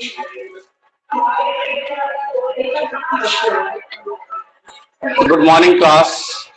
Good morning, class.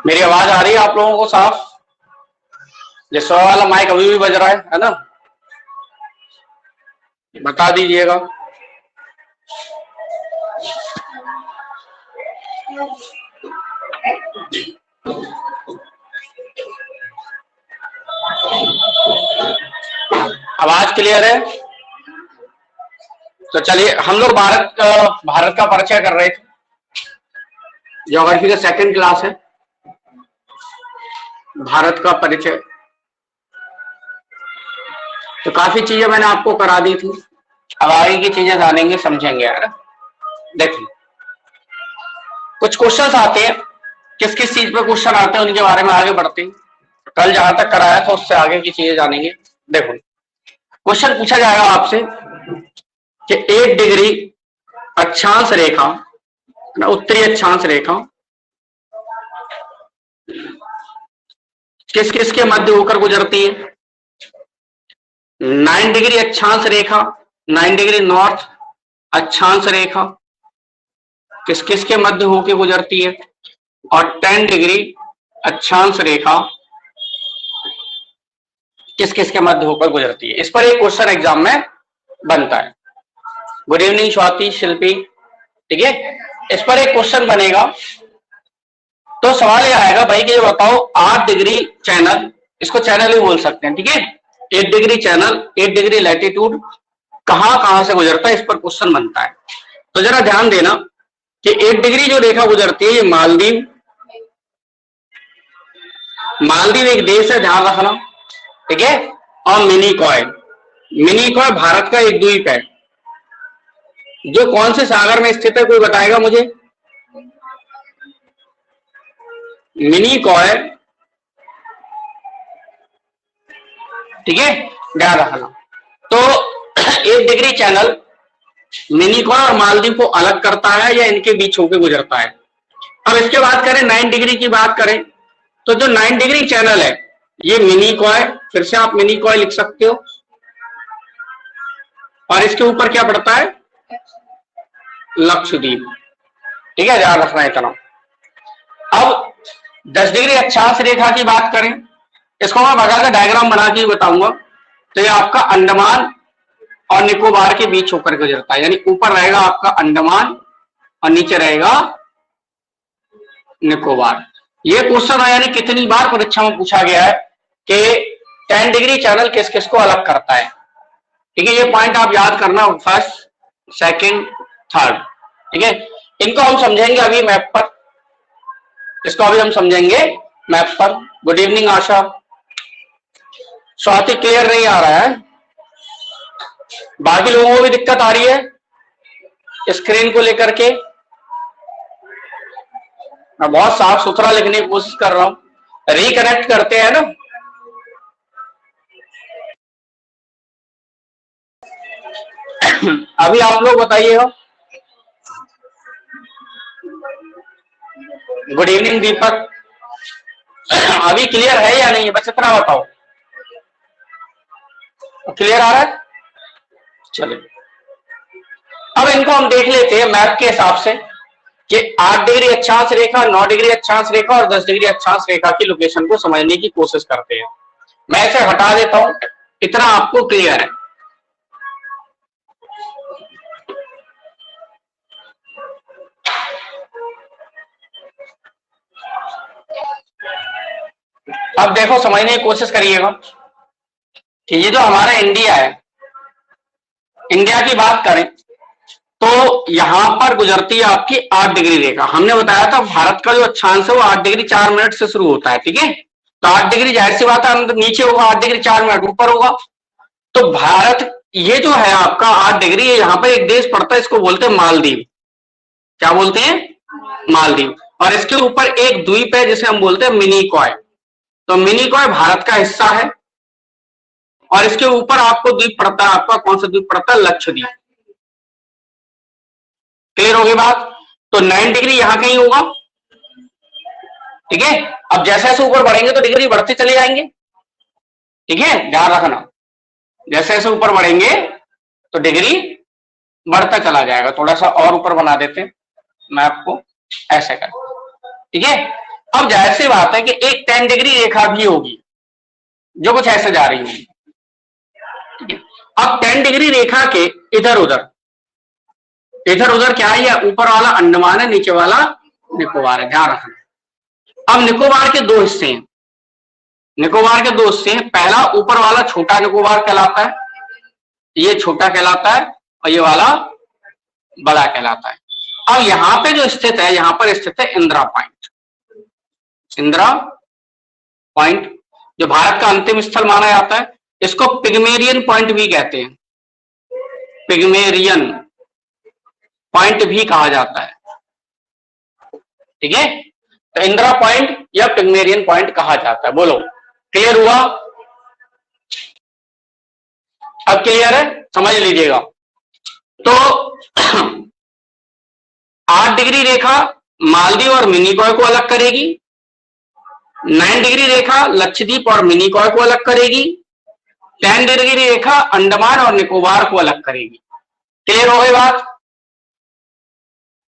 मेरी आवाज आ रही है आप लोगों को साफ? ये 100 वाला माइक अभी भी बज रहा है ना? बता दीजिएगा। आवाज क्लियर है? तो चलिए, हम लोग भारत का परिचय कर रहे थे। ज्योग्राफी का सेकंड क्लास है, भारत का परिचय। तो काफी चीजें मैंने आपको करा दी थी, अब आगे की चीजें जानेंगे समझेंगे यार। देखिए, कुछ क्वेश्चंस आते हैं, किस किस चीज पे क्वेश्चन आते हैं उनके बारे में आगे बढ़ते हैं। कल जहां तक कराया था उससे आगे की चीजें जानेंगे। देखो, क्वेश्चन पूछा जाएगा आपसे कि 8 डिग्री अक्षांश रेखा, उत्तरी अक्षांश रेखा किस किस के मध्य होकर गुजरती है? 9 डिग्री अक्षांश रेखा, 9 डिग्री नॉर्थ अक्षांश रेखा किस किस के मध्य होकर गुजरती है? और 10 डिग्री अक्षांश रेखा किस किस के मध्य होकर गुजरती है? इस पर एक क्वेश्चन एग्जाम में बनता है। गुड इवनिंग स्वाति, शिल्पी, ठीक है। इस पर एक क्वेश्चन बनेगा, तो सवाल यह आएगा भाई कि ये बताओ 8 डिग्री चैनल, इसको चैनल ही बोल सकते हैं, ठीक है। 8 डिग्री चैनल, 8 डिग्री लैटिट्यूड कहां कहां से गुजरता है, इस पर क्वेश्चन बनता है। तो जरा ध्यान देना कि 8 डिग्री जो रेखा गुजरती है ये मालदीव एक देश है, ध्यान रखना, ठीक है। और मिनिकॉय भारत का एक द्वीप है जो कौन से सागर में स्थित है, कोई बताएगा मुझे? मिनिकॉय, ठीक है, ध्यान रखना। तो 8 डिग्री चैनल मिनिकॉय और मालदीव को अलग करता है या इनके बीच होकर गुजरता है। अब इसके बात करें 9 डिग्री की बात करें, तो जो 9 डिग्री चैनल है ये मिनिकॉय, फिर से आप मिनिकॉय लिख सकते हो, और इसके ऊपर क्या पड़ता है? लक्षद्वीप, ठीक है, ध्यान रखना इतना। अब 10 डिग्री अक्षांश रेखा की बात करें, इसको मैं बगा का डायग्राम बना के बताऊंगा। तो ये आपका अंडमान और निकोबार के बीच होकर गुजरता है, यानी ऊपर रहेगा आपका अंडमान और नीचे रहेगा निकोबार। ये क्वेश्चन है, यानी कितनी बार परीक्षा में पूछा गया है कि 10 डिग्री चैनल किस किस को अलग करता है, ठीक है। ये पॉइंट आप याद करना, फर्स्ट, सेकंड, थर्ड, ठीक है। इनको हम समझेंगे अभी मैप पर, इसको अभी हम समझेंगे मैप पर। गुड इवनिंग आशा, स्वाति क्लियर नहीं आ रहा है? बाकी लोगों को भी दिक्कत आ रही है स्क्रीन को लेकर के? मैं बहुत साफ सुथरा लिखने की कोशिश कर रहा हूं, रिकनेक्ट करते हैं ना। अभी आप लोग बताइएगा। गुड इवनिंग दीपक, अभी क्लियर है या नहीं, बस इतना बताओ, क्लियर आ रहा है? चलिए, अब इनको हम देख लेते हैं मैप के हिसाब से कि 8 डिग्री अक्षांश रेखा, 9 डिग्री अक्षांश रेखा और 10 डिग्री अक्षांश रेखा की लोकेशन को समझने की कोशिश करते हैं। मैं इसे हटा देता हूं, इतना आपको क्लियर है। अब देखो, समझने की कोशिश करिएगा कि ये जो हमारा इंडिया है, इंडिया की बात करें तो यहां पर गुजरती है आपकी 8 डिग्री रेखा। हमने बताया था भारत का जो अक्षांश है वो 8 डिग्री 4 मिनट से शुरू होता है, ठीक है। तो 8 डिग्री जाहिर सी बात है नीचे होगा, 8 डिग्री 4 मिनट ऊपर होगा। तो भारत ये जो है आपका 8 डिग्री, यहाँ पर एक देश पड़ता है, इसको बोलते हैं मालदीव। क्या बोलते हैं? मालदीव। और इसके ऊपर एक द्वीप है जिसे हम बोलते हैं मिनिकॉय। तो मिनिकॉय भारत का हिस्सा है। और इसके ऊपर आपको द्वीप पड़ता है, आपका कौन सा द्वीप पड़ता है? लक्षद्वीप। क्लियर होगी बात? तो 9 डिग्री यहां कहीं होगा, ठीक है। अब जैसे जैसे ऊपर बढ़ेंगे तो डिग्री बढ़ते चले जाएंगे, ठीक है, ध्यान रखना। जैसे जैसे ऊपर बढ़ेंगे तो डिग्री बढ़ता चला जाएगा। थोड़ा सा और ऊपर बना देते हैं मैं आपको, ऐसे कर, ठीक है। अब जाहिर सी बात है कि एक 10 डिग्री रेखा भी होगी जो कुछ ऐसे जा रही होगी, ठीक है। अब 10 डिग्री रेखा के इधर उधर क्या है? ऊपर वाला अंडमान है, नीचे वाला निकोबार है, ध्यान रखना। अब निकोबार के दो हिस्से हैं, पहला ऊपर वाला छोटा निकोबार कहलाता है, ये छोटा कहलाता है, और ये वाला बड़ा कहलाता है। अब यहां पे जो स्थित है, यहां पर स्थित है इंदिरा पॉइंट, जो भारत का अंतिम स्थल माना जाता है। इसको पिग्मेरियन पॉइंट भी कहते हैं, पिग्मेरियन पॉइंट भी कहा जाता है, ठीक है। तो इंदिरा पॉइंट या पिग्मेरियन पॉइंट कहा जाता है। बोलो, क्लियर हुआ? अब क्लियर है? समझ लीजिएगा। तो 8 डिग्री रेखा मालदीव और मिनिकॉय को अलग करेगी, 9 डिग्री रेखा लक्षद्वीप और मिनिकॉय को अलग करेगी, 10 डिग्री रेखा अंडमान और निकोबार को अलग करेगी। क्लियर हो गई बात?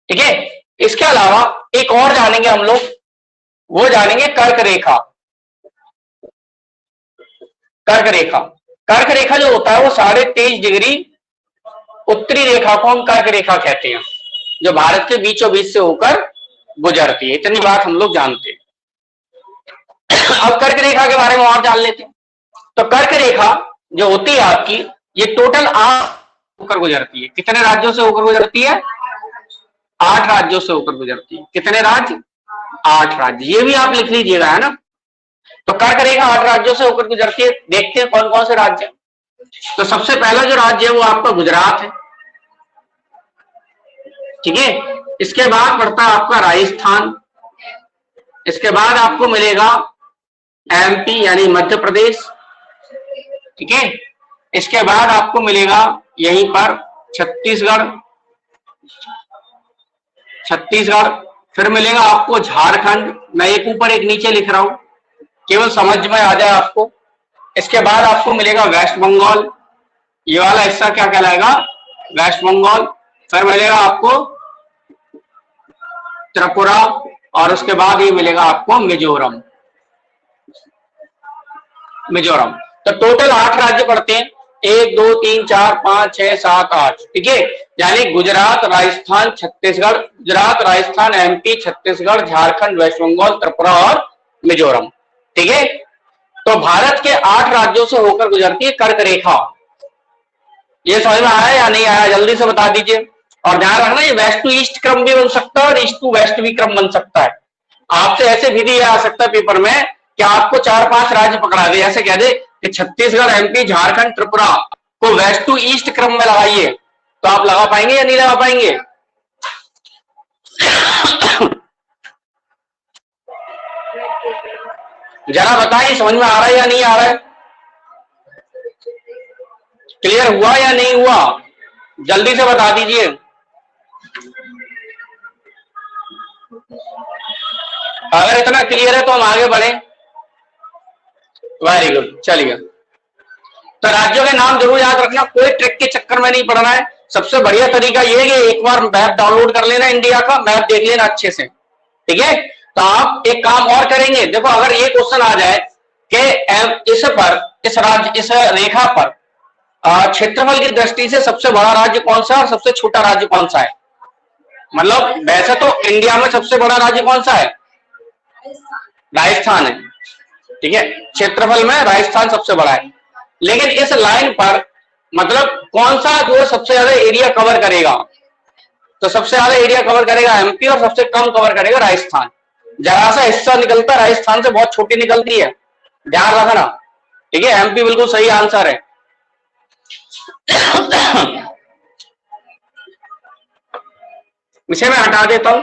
ठीक है। इसके अलावा एक और जानेंगे हम लोग, वो जानेंगे कर्क रेखा। कर्क रेखा जो होता है वो 23.5 डिग्री उत्तरी रेखा को हम कर्क रेखा कहते हैं, जो भारत के बीचों बीच से होकर गुजरती है। इतनी बात हम लोग जानते हैं। अब कर्क रेखा के बारे में और जान लेते हैं। तो कर्क रेखा जो होती है आपकी, ये टोटल 8 होकर गुजरती है। कितने राज्यों से होकर गुजरती है? 8 राज्यों से होकर गुजरती है। कितने राज्य? 8 राज्य। ये भी आप लिख लीजिएगा, है ना। तो कर्क रेखा 8 राज्यों से होकर गुजरती है। देखते हैं कौन कौन से राज्य। तो सबसे पहला जो राज्य है वो आपका गुजरात है, ठीक है। इसके बाद पड़ता है आपका राजस्थान, इसके बाद आपको मिलेगा एमपी यानी मध्य प्रदेश, ठीक है। इसके बाद आपको मिलेगा यहीं पर छत्तीसगढ़, फिर मिलेगा आपको झारखंड। मैं एक ऊपर एक नीचे लिख रहा हूं, केवल समझ में आ जाए आपको। इसके बाद आपको मिलेगा वेस्ट बंगाल, ये वाला हिस्सा क्या कहलाएगा? वेस्ट बंगाल। फिर मिलेगा आपको त्रिपुरा, और उसके बाद ये मिलेगा आपको मिजोरम। तो टोटल 8 राज्य पड़ते हैं, 1 2 3 4 5 6 7 8, ठीक है। यानी गुजरात, राजस्थान, छत्तीसगढ़, गुजरात, राजस्थान, एमपी, छत्तीसगढ़, झारखंड, वेस्ट बंगाल, त्रिपुरा और मिजोरम, ठीक है। तो भारत के 8 राज्यों से होकर गुजरती है कर्क रेखा। ये समझ में आया या नहीं आया? जल्दी से बता दीजिए। और ध्यान रखना, ये वेस्ट टू ईस्ट क्रम भी बन सकता है और ईस्ट टू वेस्ट भी क्रम बन सकता है। आपसे ऐसे भी दिया आ सकता है पेपर में कि आपको 4-5 राज्य पकड़ा दे, ऐसे कह दे कि छत्तीसगढ़, एमपी, झारखंड, त्रिपुरा को वेस्ट टू ईस्ट क्रम में लगाइए, तो आप लगा पाएंगे या नहीं लगा पाएंगे? जरा बताइए, समझ में आ रहा है या नहीं आ रहा है? क्लियर हुआ या नहीं हुआ? जल्दी से बता दीजिए। अगर इतना क्लियर है तो हम आगे बढ़े। वेरी गुड, चलिए। तो राज्यों के नाम जरूर याद रखना, कोई ट्रिक के चक्कर में नहीं पड़ना है। सबसे बढ़िया तरीका ये है कि एक बार मैप डाउनलोड कर लेना, इंडिया का मैप देख लेना अच्छे से, ठीक है। तो आप एक काम और करेंगे, देखो अगर ये क्वेश्चन आ जाए कि इस रेखा पर क्षेत्रफल की दृष्टि से सबसे बड़ा राज्य कौन सा है और सबसे छोटा राज्य कौन सा है, मतलब वैसे तो इंडिया में सबसे बड़ा राज्य कौन सा है? राजस्थान है, ठीक है। क्षेत्रफल में राजस्थान सबसे बड़ा है, लेकिन इस लाइन पर मतलब कौन सा जो सबसे ज्यादा एरिया कवर करेगा? तो सबसे ज्यादा एरिया कवर करेगा एमपी और सबसे कम कवर करेगा राजस्थान। जरा सा हिस्सा निकलता है राजस्थान से, बहुत छोटी निकलती है, ध्यान रखना, ठीक है। एमपी बिल्कुल सही आंसर है। इसे मैं हटा देता हूं।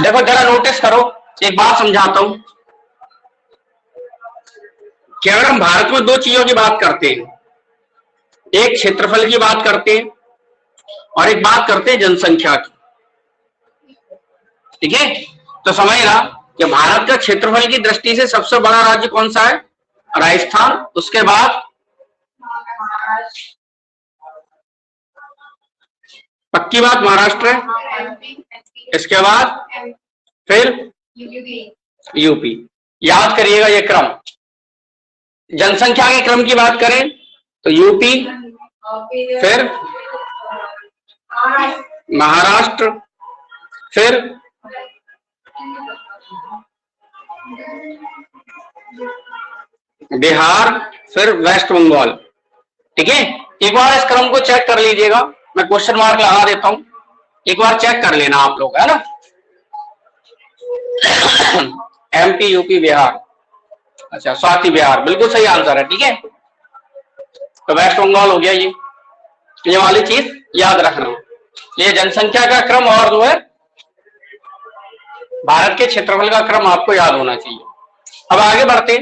देखो जरा नोटिस करो, एक बात समझाता हूं कि अगर हम भारत में दो चीजों की बात करते हैं, एक क्षेत्रफल की बात करते हैं और एक बात करते हैं जनसंख्या की, ठीक है। तो समझना कि भारत का क्षेत्रफल की दृष्टि से सबसे बड़ा राज्य कौन सा है? राजस्थान। उसके बाद पक्की बात महाराष्ट्र है, इसके बाद फिर यूपी। याद करिएगा ये क्रम। जनसंख्या के क्रम की बात करें तो यूपी, फिर महाराष्ट्र, फिर बिहार, फिर वेस्ट बंगाल, ठीक है। एक बार इस क्रम को चेक कर लीजिएगा, मैं क्वेश्चन मार्क लगा देता हूं, एक बार चेक कर लेना आप लोग, है ना। एमपी, यूपी, बिहार, अच्छा साथ ही बिहार बिल्कुल सही आंसर है, ठीक है। तो वेस्ट बंगाल हो गया। ये वाली चीज याद रखना, ये जनसंख्या का क्रम और जो है भारत के क्षेत्रफल का क्रम आपको याद होना चाहिए। अब आगे बढ़ते,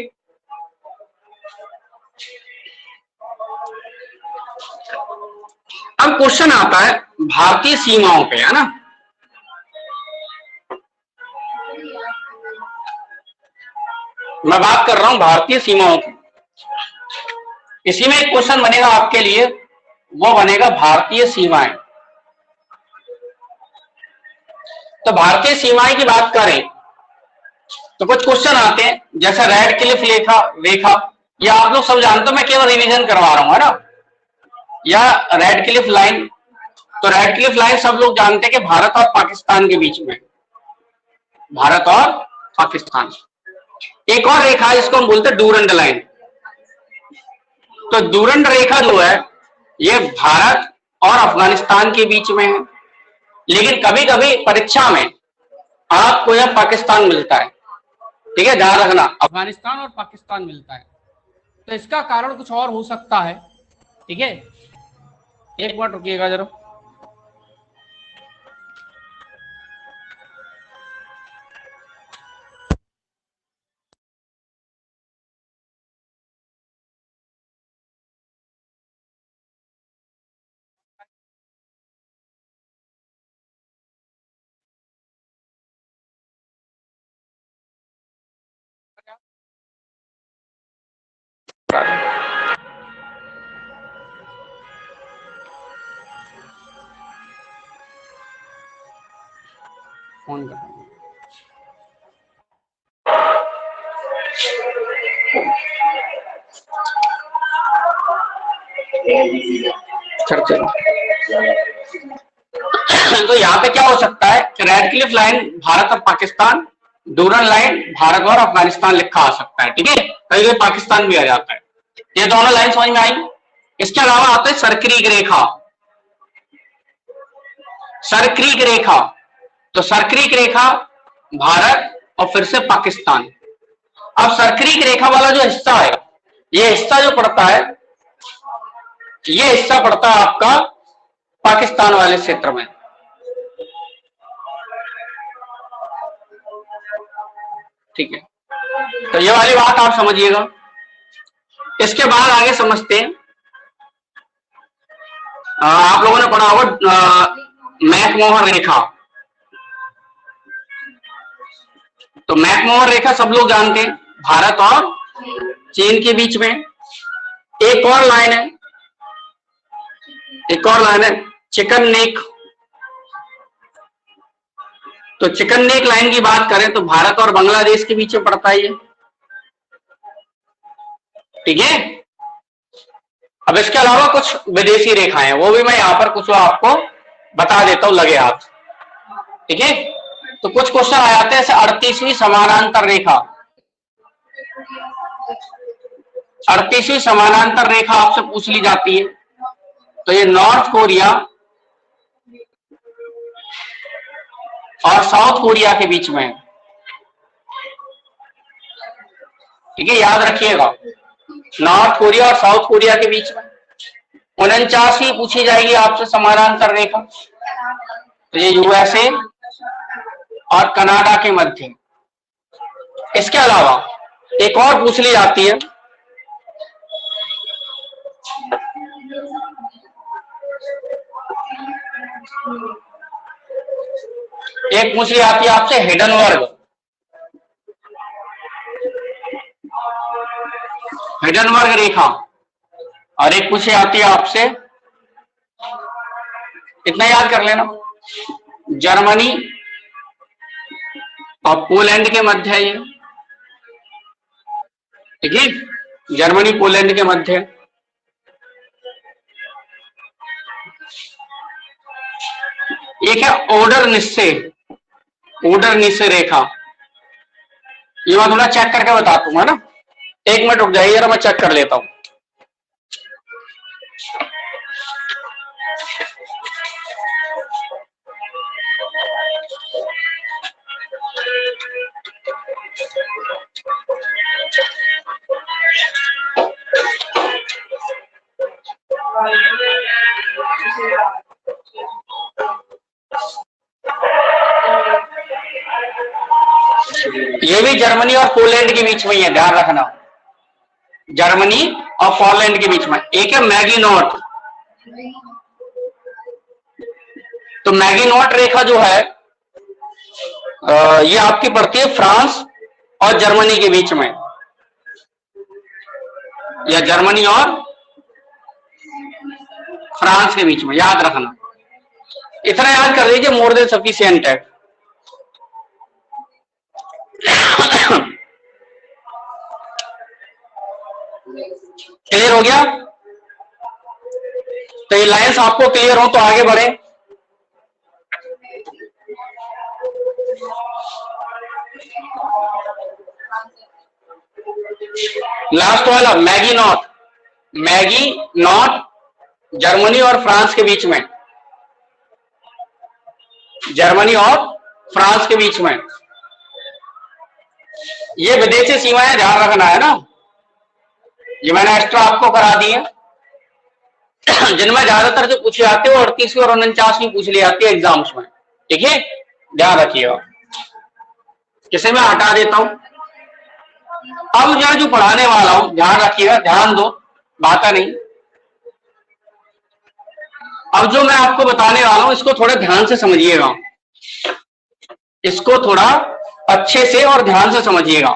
अब क्वेश्चन आता है भारतीय सीमाओं पे, है ना। मैं बात कर रहा हूं भारतीय सीमाओं की। इसी में एक क्वेश्चन बनेगा आपके लिए, वो बनेगा भारतीय सीमाएं। तो भारतीय सीमाएं की बात करें तो कुछ क्वेश्चन आते हैं, जैसे रेड क्लिफ रेखा, या आप लोग सब जानते हो, मैं केवल रिवीजन करवा रहा हूं, है ना। या रेड क्लिफ लाइन, तो रेड क्लिफ लाइन सब लोग जानते हैं कि भारत और पाकिस्तान के बीच में, भारत और पाकिस्तान। एक और रेखा है जिसको हम बोलते हैं डूरंड लाइन। तो डूरंड रेखा जो है ये भारत और अफगानिस्तान के बीच में है, लेकिन कभी कभी परीक्षा में आपको यह पाकिस्तान मिलता है, ठीक है, ध्यान रखना, अफगानिस्तान और पाकिस्तान मिलता है। तो इसका कारण कुछ और हो सकता है, ठीक है। एक मिनट रुकिएगा जरा। फोन कर तो यहाँ पे क्या हो सकता है, रेड क्लिफ लाइन भारत और पाकिस्तान, डूरंड लाइन भारत और अफगानिस्तान लिखा आ सकता है, ठीक है। कहीं कहीं पाकिस्तान भी आ जाता है। ये दोनों लाइन समझ में आई। इसके अलावा आते हैं सर्करीक रेखा, सर्करीक रेखा। तो सर्करीक रेखा भारत और फिर से पाकिस्तान। अब सर्करीक रेखा वाला जो हिस्सा है, ये हिस्सा जो पड़ता है, ये हिस्सा पड़ता है आपका पाकिस्तान वाले क्षेत्र में, ठीक है। तो ये वाली बात आप समझिएगा। इसके बाद आगे समझते हैं, आप लोगों ने पढ़ा होगा मैकमोहन रेखा। तो मैकमोहन रेखा सब लोग जानते हैं, भारत और चीन के बीच में। एक और लाइन है, एक और लाइन है चिकन नेक। तो चिकन नेक लाइन की बात करें तो भारत और बांग्लादेश के बीच में पड़ता है ये, ठीक है। अब इसके अलावा कुछ विदेशी रेखाएं, वो भी मैं यहां पर कुछ आपको बता देता हूं लगे हाथ, ठीक है। तो कुछ क्वेश्चन आ जाते हैं, जैसे 38वीं समानांतर रेखा। 38वीं समानांतर रेखा आपसे पूछ ली जाती है, तो ये नॉर्थ कोरिया और साउथ कोरिया के बीच में है। ठीक है, याद रखिएगा, नॉर्थ कोरिया और साउथ कोरिया के बीच में। 49वीं पूछी जाएगी आपसे समानांतर रेखा, तो ये यूएसए और कनाडा के मध्य। इसके अलावा एक और पूछ ली जाती है, एक पूछ ली जाती है आपसे हिडनबर्ग, हिडनबर्ग रेखा, और एक पूछी जाती है आपसे, इतना याद कर लेना, जर्मनी और पोलैंड के मध्य है ये। ठीक है, जर्मनी पोलैंड के मध्य। एक है ओडर निश्चय, ओडर निश्चय रेखा, ये मैं थोड़ा चेक करके बता दूंगा ना, 1 मिनट रुक जाइए जरा, मैं चेक कर लेता हूं। ये भी जर्मनी और पोलैंड के बीच में है, ध्यान रखना, जर्मनी और पोलैंड के बीच में। एक है मैगिनॉट, तो मैगिनॉट रेखा जो है ये आपकी पड़ती है फ्रांस और जर्मनी के बीच में, या जर्मनी और फ्रांस के बीच में, याद रखना, इतना याद कर लीजिए, मोर देन सफिशिएंट है। क्लियर हो गया? तो ये लाइंस आपको क्लियर हो तो आगे बढ़े। लास्ट वाला Maggi not, Maggi not Germany और फ्रांस के बीच में, जर्मनी और फ्रांस के बीच में, ये विदेशी सीमाएं ध्यान रखना है ना, ये मैंने एक्स्ट्रा आपको करा दी है, जिनमें ज्यादातर जो पूछी जाती है वो 38वीं और 49वीं पूछ ली जाती है एग्जाम्स में। ठीक है, ध्यान रखिएगा। जिसे मैं हटा देता हूं, अब मैं जो पढ़ाने वाला हूं ध्यान रखिएगा, ध्यान दो, बात नहीं। अब जो मैं आपको बताने वाला हूं इसको थोड़ा ध्यान से समझिएगा, इसको थोड़ा अच्छे से और ध्यान से समझिएगा,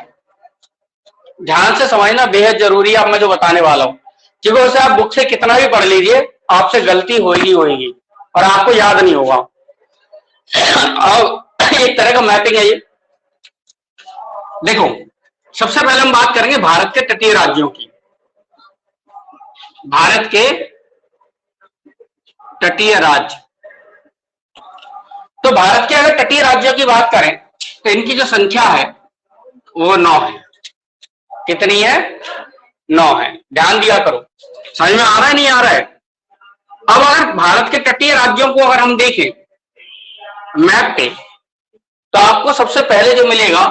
ध्यान से समझना बेहद जरूरी है। अब मैं जो बताने वाला हूं, क्योंकि वैसे आप बुक से कितना भी पढ़ लीजिए आपसे गलती होगी होगी और आपको याद नहीं होगा। अब एक तरह का मैपिंग है ये। देखो, सबसे पहले हम बात करेंगे भारत के तटीय राज्यों की, भारत के तटीय राज्य। तो भारत के अगर तटीय राज्यों की बात करें तो इनकी जो संख्या है वो 9 है। कितनी है? 9 है। ध्यान दिया करो, समझ में आ रहा है नहीं आ रहा है? अब अगर भारत के तटीय राज्यों को अगर हम देखें मैप पे, तो आपको सबसे पहले जो मिलेगा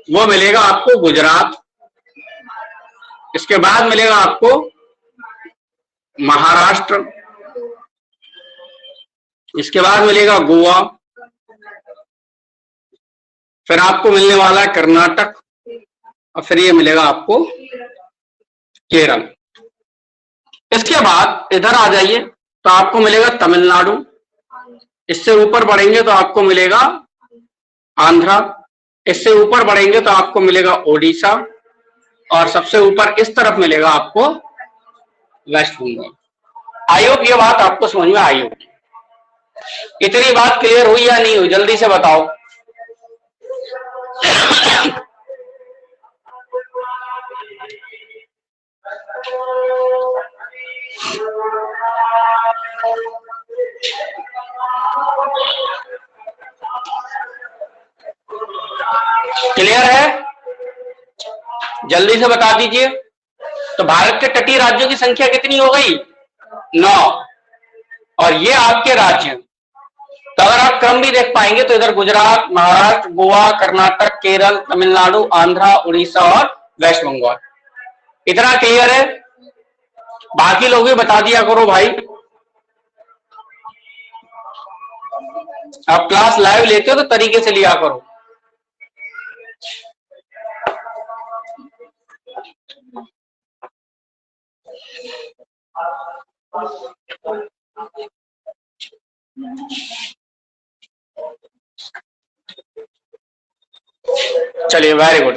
वो मिलेगा आपको गुजरात, इसके बाद मिलेगा आपको महाराष्ट्र, इसके बाद मिलेगा गोवा, फिर आपको मिलने वाला है कर्नाटक, और फिर ये मिलेगा आपको केरल। इसके बाद इधर आ जाइए तो आपको मिलेगा तमिलनाडु, इससे ऊपर बढ़ेंगे तो आपको मिलेगा आंध्रा, इससे ऊपर बढ़ेंगे तो आपको मिलेगा ओडिशा, और सबसे ऊपर इस तरफ मिलेगा आपको वेस्ट बंगाल। आई होप ये बात आपको समझ में आई होगी। इतनी बात क्लियर हुई या नहीं हुई, जल्दी से बताओ। क्लियर है? जल्दी से बता दीजिए। तो भारत के तटीय राज्यों की संख्या कितनी हो गई? 9। और ये आपके राज्य। तो अगर आप क्रम भी देख पाएंगे तो इधर गुजरात, महाराष्ट्र, गोवा, कर्नाटक, केरल, तमिलनाडु, आंध्रा, उड़ीसा और वेस्ट बंगाल। इतना क्लियर है? बाकी लोग भी बता दिया करो भाई। आप क्लास लाइव लेते हो तो तरीके से लिया करो। चलिए, वेरी गुड।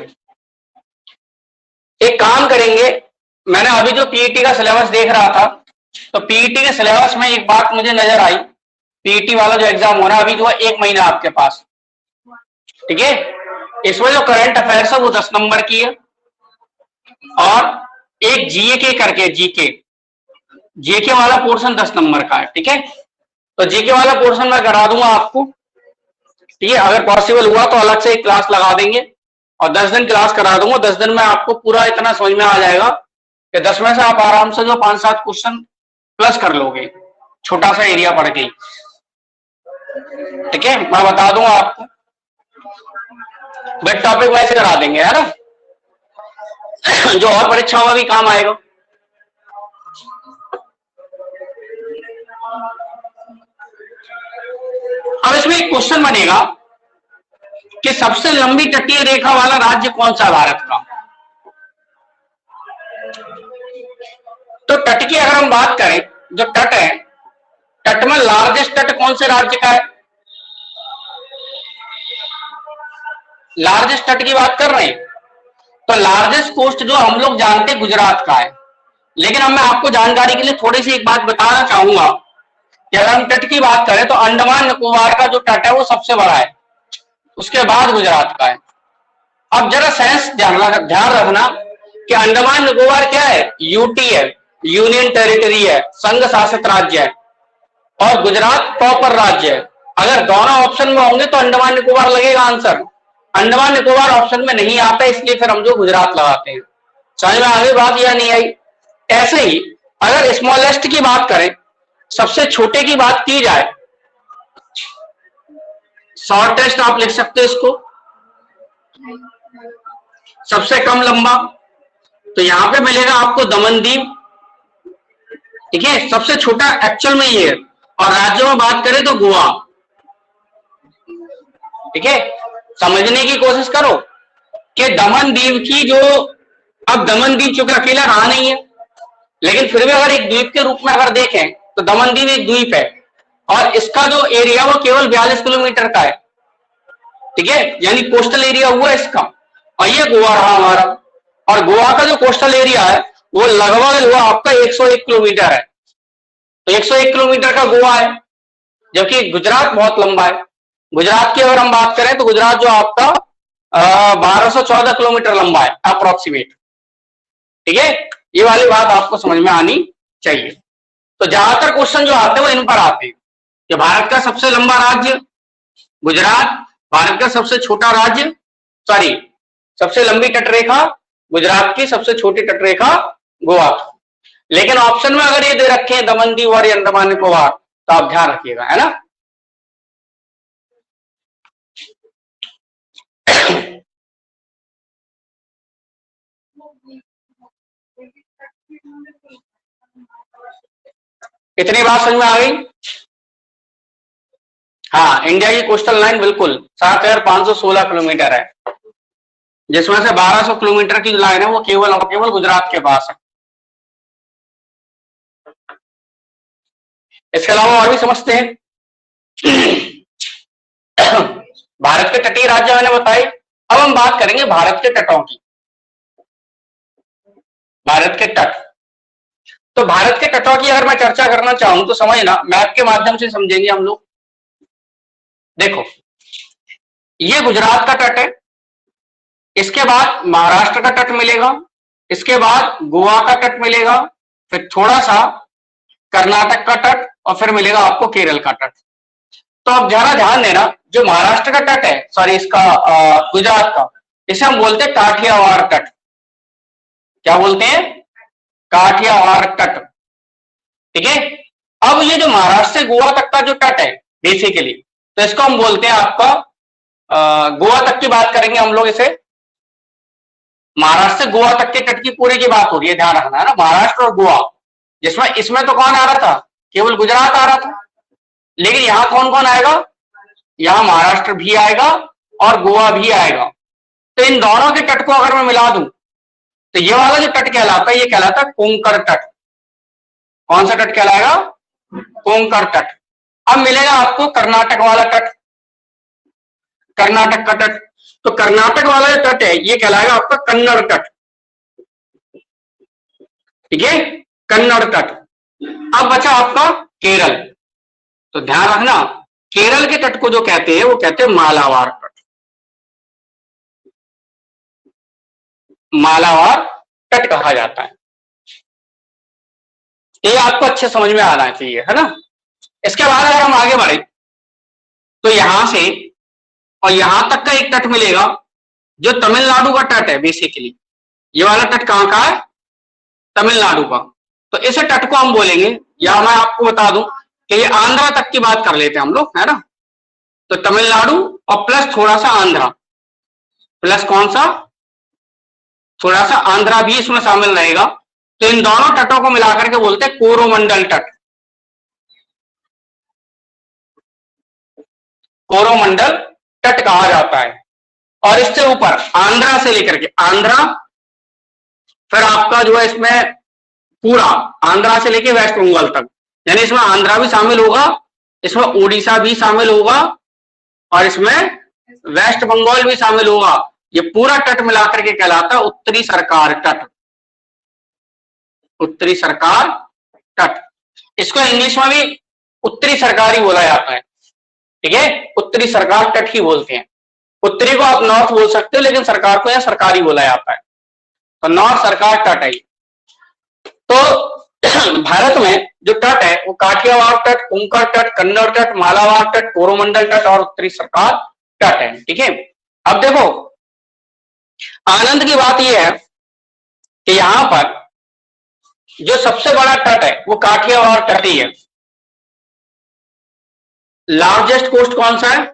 एक काम करेंगे, मैंने अभी जो पीईटी का सिलेबस देख रहा था, तो पीईटी के सिलेबस में एक बात मुझे नजर आई। पीईटी वाला जो एग्जाम हो रहा है अभी जो है 1 महीना आपके पास, ठीक है। इसमें जो करंट अफेयर्स है वो 10 नंबर की है और एक जीके करके जीके वाला पोर्शन 10 नंबर का है, ठीक है। तो जीके वाला पोर्शन मैं करा दूंगा आपको, ठीक है। अगर पॉसिबल हुआ तो अलग से एक क्लास लगा देंगे और 10 दिन क्लास करा दूंगा। 10 दिन में आपको पूरा इतना समझ में आ जाएगा कि 10 में से आप आराम से जो 5-7 क्वेश्चन प्लस कर लोगे, छोटा सा एरिया पढ़ के, ठीक है। मैं बता दूंगा आपको, बट टॉपिक वाइज करा देंगे, है ना, जो और परीक्षाओं में भी काम आएगा। अब इसमें एक क्वेश्चन बनेगा कि सबसे लंबी तटीय रेखा वाला राज्य कौन सा भारत का? तो तट की अगर हम बात करें, जो तट है, तट में लार्जेस्ट तट कौन से राज्य का है? लार्जेस्ट तट की बात कर रहे हैं तो लार्जेस्ट कोस्ट जो हम लोग जानते हैं गुजरात का है। लेकिन अब मैं आपको जानकारी के लिए थोड़ी सी एक बात बताना चाहूंगा कि अगर हम तट की बात करें तो अंडमान निकोबार का जो तट है वो सबसे बड़ा है, उसके बाद गुजरात का है। अब जरा सेंस ध्यान रखना कि अंडमान निकोबार क्या है? यूटी है, यूनियन टेरिटरी है, संघ शासित राज्य है, और गुजरात प्रॉपर राज्य है। अगर दोनों ऑप्शन में होंगे तो अंडमान निकोबार लगेगा आंसर। अंडमान निकोबार ऑप्शन में नहीं आता, इसलिए फिर हम जो गुजरात लगाते हैं। समझ में आगे बात या नहीं आई? ऐसे ही अगर स्मॉलेस्ट की बात करें, सबसे छोटे की बात की जाए, शॉर्टेस्ट आप लिख सकते हो इसको, सबसे कम लंबा, तो यहां पे मिलेगा आपको दमनदीव, ठीक है। सबसे छोटा एक्चुअल में ये है। और राज्यों में बात करें तो गोवा, ठीक है। समझने की कोशिश करो कि दमनदीव की जो, अब दमनदीव चूंकि अकेला रहा नहीं है, लेकिन फिर भी अगर एक द्वीप के रूप में अगर देखें तो दमनदीव एक द्वीप है और इसका जो एरिया वो केवल 42 किलोमीटर का है, ठीक है। यानी कोस्टल एरिया हुआ इसका, और ये गोवा रहा हमारा। और गोवा का जो कोस्टल एरिया है वो लगभग हुआ आपका 101 किलोमीटर है। तो 101 किलोमीटर का गोवा है, जबकि गुजरात बहुत लंबा है। गुजरात की अगर हम बात करें तो गुजरात जो आपका 1214 किलोमीटर लंबा है अप्रोक्सीमेट, ठीक है। ये वाली बात आपको समझ में आनी चाहिए। तो ज्यादातर क्वेश्चन जो आते हैं वो इन पर आते हैं कि भारत का सबसे लंबा राज्य गुजरात, भारत का सबसे छोटा राज्य, सॉरी सबसे लंबी तटरेखा गुजरात की, सबसे छोटी तटरेखा गोवा। लेकिन ऑप्शन में अगर ये दे रखे हैं दमनदीव और अंडमान निकोबार तो आप ध्यान रखिएगा, है ना। इतनी बात समझ में आ गई? हाँ, इंडिया की कोस्टल लाइन बिल्कुल 7516 किलोमीटर है, जिसमें से 1200 किलोमीटर की लाइन है वो केवल और केवल गुजरात के पास है। इसके अलावा और भी समझते हैं। भारत के तटीय राज्य मैंने बताए। अब हम बात करेंगे भारत के तटों की। भारत के तट, तो भारत के तटों की अगर मैं चर्चा करना चाहूं तो समझना, मैप के माध्यम से समझेंगे हम लोग। देखो, ये गुजरात का तट है, इसके बाद महाराष्ट्र का तट मिलेगा, इसके बाद गोवा का तट मिलेगा, फिर थोड़ा सा कर्नाटक का तट, और फिर मिलेगा आपको केरल का तट। तो अब जरा ध्यान देना, जो महाराष्ट्र का तट है, सॉरी इसका गुजरात का, इसे हम बोलते हैं काठियावाड़ तट। क्या बोलते हैं? काठियावाड़ तट, ठीक है। अब ये जो महाराष्ट्र से गोवा तक का जो तट है बेसिकली, तो इसको हम बोलते हैं आपका गोवा तक की बात करेंगे हम लोग इसे। महाराष्ट्र से गोवा तक के तट की पूरे की बात हो रही है, ध्यान रखना है ना, महाराष्ट्र और गोवा, जिसमें इसमें तो कौन आ रहा था, केवल गुजरात आ रहा था, लेकिन यहां कौन कौन आएगा, यहां महाराष्ट्र भी आएगा और गोवा भी आएगा। तो इन दोनों के तट को अगर मैं मिला दूं तो ये वाला जो तट कहलाता है ये कहलाता है कोंकण तट। कौन सा तट कहलाएगा, कोंकण तट। अब मिलेगा आपको कर्नाटक वाला तट, कर्नाटक का तट। तो कर्नाटक वाला जो तट है ये कहलाएगा आपका कन्नड़ तट, ठीक है, कन्नड़ तट। अब बचा आपका केरल, तो ध्यान रखना केरल के तट को जो कहते हैं वो कहते हैं मालाबार तट, मालाबार तट कहा जाता है। ये आपको अच्छे समझ में आना चाहिए, है ना। इसके बाद अगर हम आगे बढ़े तो यहां से और यहां तक का एक तट मिलेगा जो तमिलनाडु का तट है बेसिकली। ये वाला तट कहां का है, तमिलनाडु का। तो इस तट को हम बोलेंगे, या मैं आपको बता दूं कि ये आंध्रा तक की बात कर लेते हैं हम लोग, है ना। तो तमिलनाडु और प्लस थोड़ा सा आंध्रा, प्लस कौन सा, थोड़ा सा आंध्रा भी इसमें शामिल रहेगा। तो इन दोनों तटों को मिलाकर के बोलते हैं कोरोमंडल तट, कोरोमंडल तट कहा जाता है। और इससे ऊपर आंध्रा से लेकर के, आंध्रा फिर आपका जो है इसमें पूरा आंध्रा से लेकर वेस्ट बंगाल तक, यानी इसमें आंध्रा भी शामिल होगा, इसमें उड़ीसा भी शामिल होगा और इसमें वेस्ट बंगाल भी शामिल होगा। ये पूरा तट मिलाकर के कहलाता है उत्तरी सरकार तट, उत्तरी सरकार तट। इसको इंग्लिश में भी उत्तरी सरकार ही बोला जाता है, ठीक है, उत्तरी सरकार तट ही बोलते हैं। उत्तरी को आप नॉर्थ बोल सकते हो, लेकिन सरकार को यहां सरकारी बोला जाता है, तो नॉर्थ सरकार तट है। तो भारत में जो तट है वो काठियावाड़ तट, कोंकण तट, कन्नड़ तट, मालाबार तट, कोरोमंडल तट और उत्तरी सरकार तट है, ठीक है। अब देखो आनंद की बात यह है कि यहां पर जो सबसे बड़ा तट है वो काठियावाड़ तट ही है। लार्जेस्ट कोस्ट कौन सा है,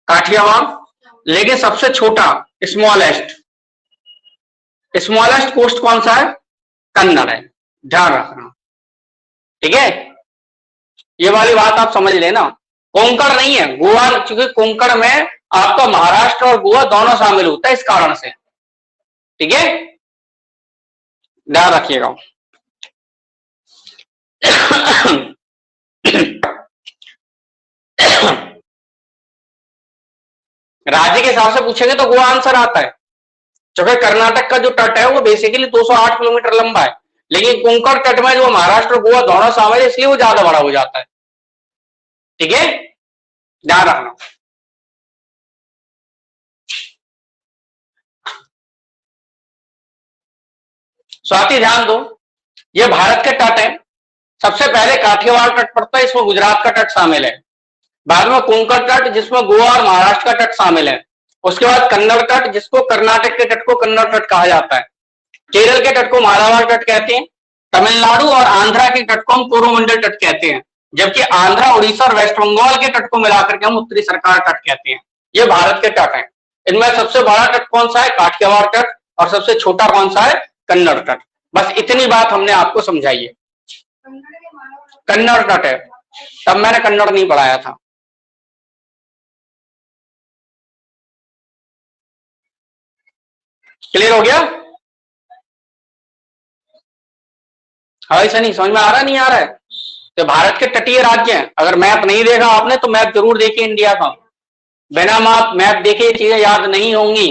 काठियावाड़, लेकिन सबसे छोटा स्मॉलेस्ट, स्मॉलेस्ट कोस्ट कौन सा है, कन्नड़ है, ध्यान रखना, ठीक है। ये वाली बात आप समझ लेना। कोंकण नहीं है, गोवा, क्योंकि कोंकण में आपका महाराष्ट्र और गोवा दोनों शामिल होता है इस कारण से, ठीक है, ध्यान रखिएगा। राज्य के हिसाब से पूछेंगे तो गोवा आंसर आता है, क्योंकि कर्नाटक का जो तट है वो बेसिकली 208 किलोमीटर लंबा है, लेकिन कोंकण तट में जो महाराष्ट्र और गोवा दोनों शामिल है इसलिए वो ज्यादा बड़ा हो जाता है, ठीक है, ध्यान रखना। स्वाति ध्यान दो, ये भारत के तट है। सबसे पहले काठियावाड़ तट पड़ता है, इसमें गुजरात का तट शामिल है। बाद में कोंकण तट जिसमें गोवा और महाराष्ट्र का तट शामिल है। उसके बाद कन्नड़ तट जिसको कर्नाटक के तट को कन्नड़ तट कहा जाता है। केरल के तट को मालाबार तट कहते हैं। तमिलनाडु और आंध्रा के तट को हम कोरोमंडल तट कहते हैं, जबकि आंध्रा, उड़ीसा और वेस्ट बंगाल के तट को मिलाकर के हम उत्तरी सरकार तट कहते हैं। ये भारत के तट हैं। इनमें सबसे बड़ा तट कौन सा है, काठियावाड़ तट, और सबसे छोटा कौन सा है, कन्नड़ तट। बस इतनी बात हमने आपको समझाई है। कन्नड़ तट है, तब मैंने कन्नड़ नहीं पढ़ाया था। क्लियर हो गया? हाँ, ऐसा नहीं समझ में आ रहा, नहीं आ रहा है? तो भारत के तटीय राज्य हैं। अगर मैप नहीं देखा आपने तो मैप जरूर देखिए इंडिया का। बिना मैप देखे ये चीजें याद नहीं होंगी।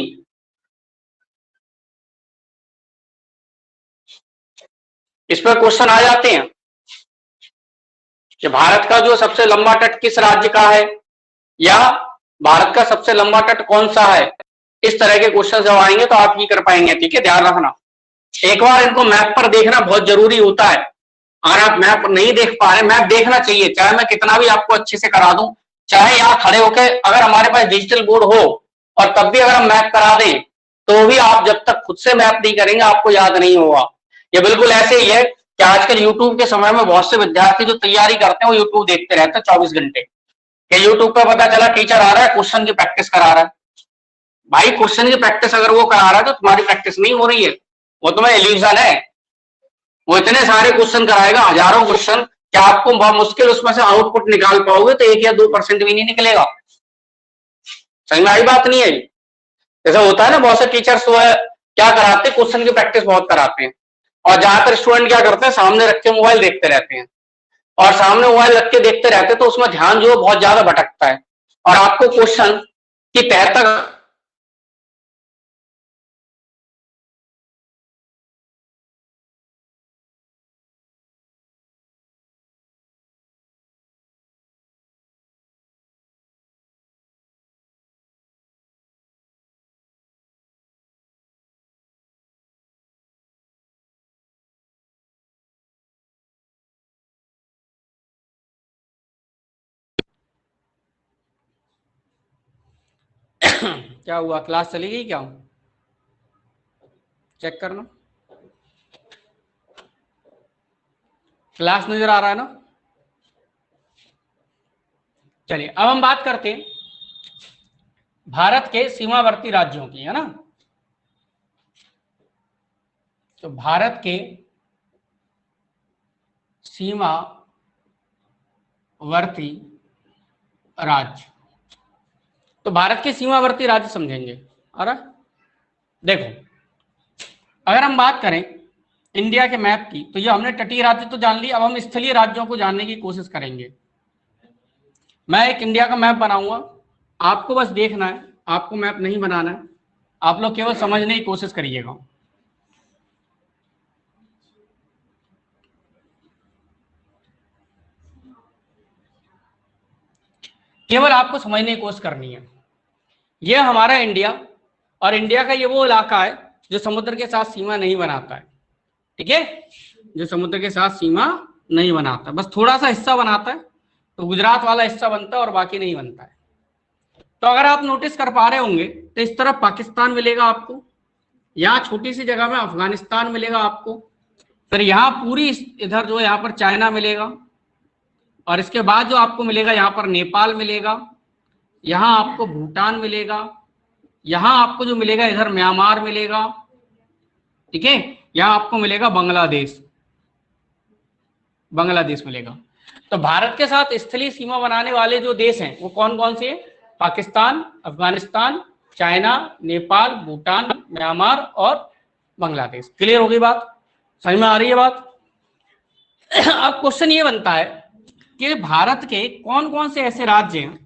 इस पर क्वेश्चन आ जाते हैं कि भारत का जो सबसे लंबा तट किस राज्य का है, या भारत का सबसे लंबा तट कौन सा है। इस तरह के क्वेश्चन जब आएंगे तो आप ये कर पाएंगे, ठीक है, ध्यान रखना। एक बार इनको मैप पर देखना बहुत जरूरी होता है। अगर आप मैप नहीं देख पा रहे, मैप देखना चाहिए, चाहे मैं कितना भी आपको अच्छे से करा दूं, चाहे यहाँ खड़े होके अगर हमारे पास डिजिटल बोर्ड हो और तब भी अगर हम मैप करा दें तो भी आप जब तक खुद से मैप नहीं करेंगे आपको याद नहीं होगा। ये बिल्कुल ऐसे ही है कि आजकल यूट्यूब के समय में बहुत से विद्यार्थी जो तैयारी करते हैं वो यूट्यूब देखते रहते हैं 24 घंटे, कि यूट्यूब पे पता चला टीचर आ रहा है क्वेश्चन की प्रैक्टिस करा रहा है। भाई क्वेश्चन की प्रैक्टिस अगर वो करा रहा है तो तुम्हारी प्रैक्टिस नहीं हो रही है, वो तुम्हें इल्यूजन है। वो इतने सारे क्वेश्चन कराएगा, हजारों क्वेश्चन, क्या आपको बहुत मुश्किल उसमें से आउटपुट निकाल पाओगे तो 1 या 2% भी नहीं निकलेगा। समझ में आई बात नहीं है? जैसा होता है ना, बहुत से टीचर्स जो है क्या कराते हैं, क्वेश्चन की प्रैक्टिस बहुत कराते हैं, और ज्यादातर स्टूडेंट क्या करते हैं, सामने रख के मोबाइल देखते रहते हैं, और सामने मोबाइल रख के देखते रहते हैं तो उसमें ध्यान जो है बहुत ज्यादा भटकता है, और आपको क्वेश्चन की तह तक क्या हुआ, क्लास चली गई क्या? चेक करना, क्लास नजर आ रहा है ना? चलिए अब हम बात करते हैं भारत के सीमावर्ती राज्यों की, है ना। तो भारत के सीमावर्ती राज्य, तो भारत के सीमावर्ती राज्य समझेंगे। अरे देखो, अगर हम बात करें इंडिया के मैप की, तो ये हमने तटीय राज्य तो जान लिया, अब हम स्थलीय राज्यों को जानने की कोशिश करेंगे। मैं एक इंडिया का मैप बनाऊंगा, आपको बस देखना है, आपको मैप नहीं बनाना है, आप लोग केवल समझने की कोशिश करिएगा। केवल आपको समझने की कोशिश करनी है। यह हमारा इंडिया, और इंडिया का ये वो इलाका है जो समुद्र के साथ सीमा नहीं बनाता है, ठीक है, जो समुद्र के साथ सीमा नहीं बनाता, बस थोड़ा सा हिस्सा बनाता है, तो गुजरात वाला हिस्सा बनता है और बाकी नहीं बनता है। तो अगर आप नोटिस कर पा रहे होंगे तो इस तरफ पाकिस्तान मिलेगा आपको, यहाँ छोटी सी जगह में अफगानिस्तान मिलेगा आपको, फिर यहाँ पूरी इधर जो है यहाँ पर चाइना मिलेगा, और इसके बाद जो आपको मिलेगा यहाँ पर नेपाल मिलेगा, यहाँ आपको भूटान मिलेगा, यहाँ आपको जो मिलेगा इधर म्यांमार मिलेगा, ठीक है, यहाँ आपको मिलेगा बांग्लादेश, बांग्लादेश मिलेगा। तो भारत के साथ स्थलीय सीमा बनाने वाले जो देश हैं वो कौन कौन से हैं? पाकिस्तान, अफगानिस्तान, चाइना, नेपाल, भूटान, म्यांमार और बांग्लादेश। क्लियर हो गई बात? समझ में आ रही है बात? अब क्वेश्चन ये बनता है कि भारत के कौन कौन से ऐसे राज्य हैं,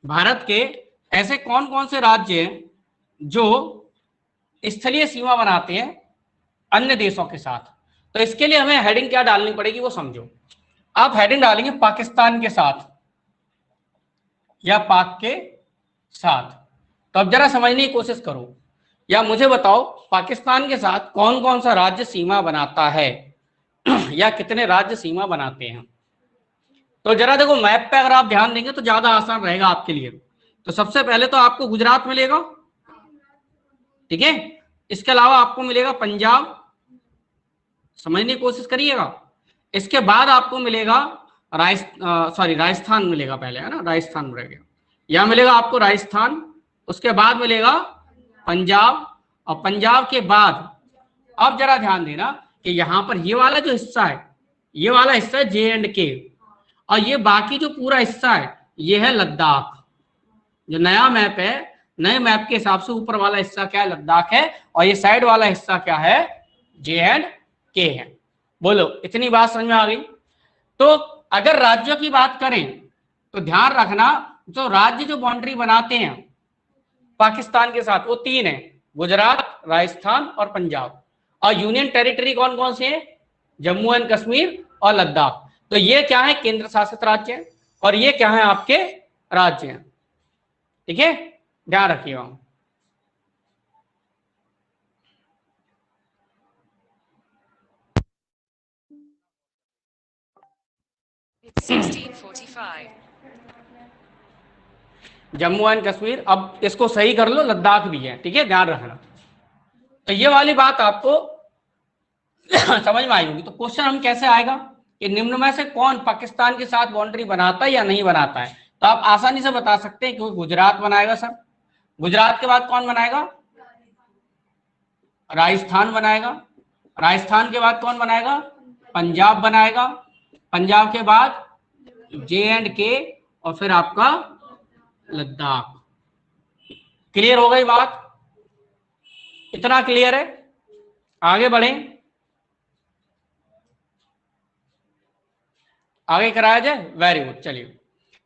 भारत के ऐसे कौन कौन से राज्य हैं जो स्थलीय सीमा बनाते हैं अन्य देशों के साथ। तो इसके लिए हमें हेडिंग क्या डालनी पड़ेगी वो समझो। आप हेडिंग डालेंगे पाकिस्तान के साथ या पाक के साथ। तो अब जरा समझने की कोशिश करो, या मुझे बताओ पाकिस्तान के साथ कौन कौन सा राज्य सीमा बनाता है या कितने राज्य सीमा बनाते हैं। तो जरा देखो मैप पे अगर आप ध्यान देंगे तो ज्यादा आसान रहेगा आपके लिए। तो सबसे पहले तो आपको गुजरात मिलेगा, ठीक है, इसके अलावा आपको मिलेगा पंजाब, समझने की कोशिश करिएगा। इसके बाद आपको मिलेगा राजस्थान मिलेगा पहले, है ना, राजस्थान रह गया, यहां मिलेगा आपको राजस्थान। उसके बाद मिलेगा पंजाब, और पंजाब के बाद अब जरा ध्यान देना कि यहां पर ये वाला जो हिस्सा है, ये वाला हिस्सा है J&K, और ये बाकी जो पूरा हिस्सा है ये है लद्दाख। जो नया मैप है, नए मैप के हिसाब से ऊपर वाला हिस्सा क्या है? लद्दाख है, और ये साइड वाला हिस्सा क्या है? J&K है। बोलो इतनी बात समझ में आ गई? तो अगर राज्यों की बात करें तो ध्यान रखना, जो राज्य जो बाउंड्री बनाते हैं पाकिस्तान के साथ वो 3 है, गुजरात, राजस्थान और पंजाब। और यूनियन टेरिटरी कौन कौन से हैं? जम्मू एंड कश्मीर और लद्दाख। तो ये क्या है? केंद्र शासित राज्य है, और ये क्या है? आपके राज्य हैं, ठीक है, ध्यान रखिएगा। जम्मू एंड कश्मीर, अब इसको सही कर लो, लद्दाख भी है, ठीक है, ध्यान रखना। तो ये वाली बात आपको समझ में आई होगी। तो क्वेश्चन हम कैसे आएगा कि निम्न में से कौन पाकिस्तान के साथ बाउंड्री बनाता है या नहीं बनाता है, तो आप आसानी से बता सकते हैं कि गुजरात बनाएगा सर। गुजरात के बाद कौन बनाएगा? राजस्थान बनाएगा। राजस्थान के बाद कौन बनाएगा? पंजाब बनाएगा। पंजाब के बाद J&K और फिर आपका लद्दाख। क्लियर हो गई बात? इतना क्लियर है? आगे बढ़ें, आगे कराया जाए। Very good. चलिए,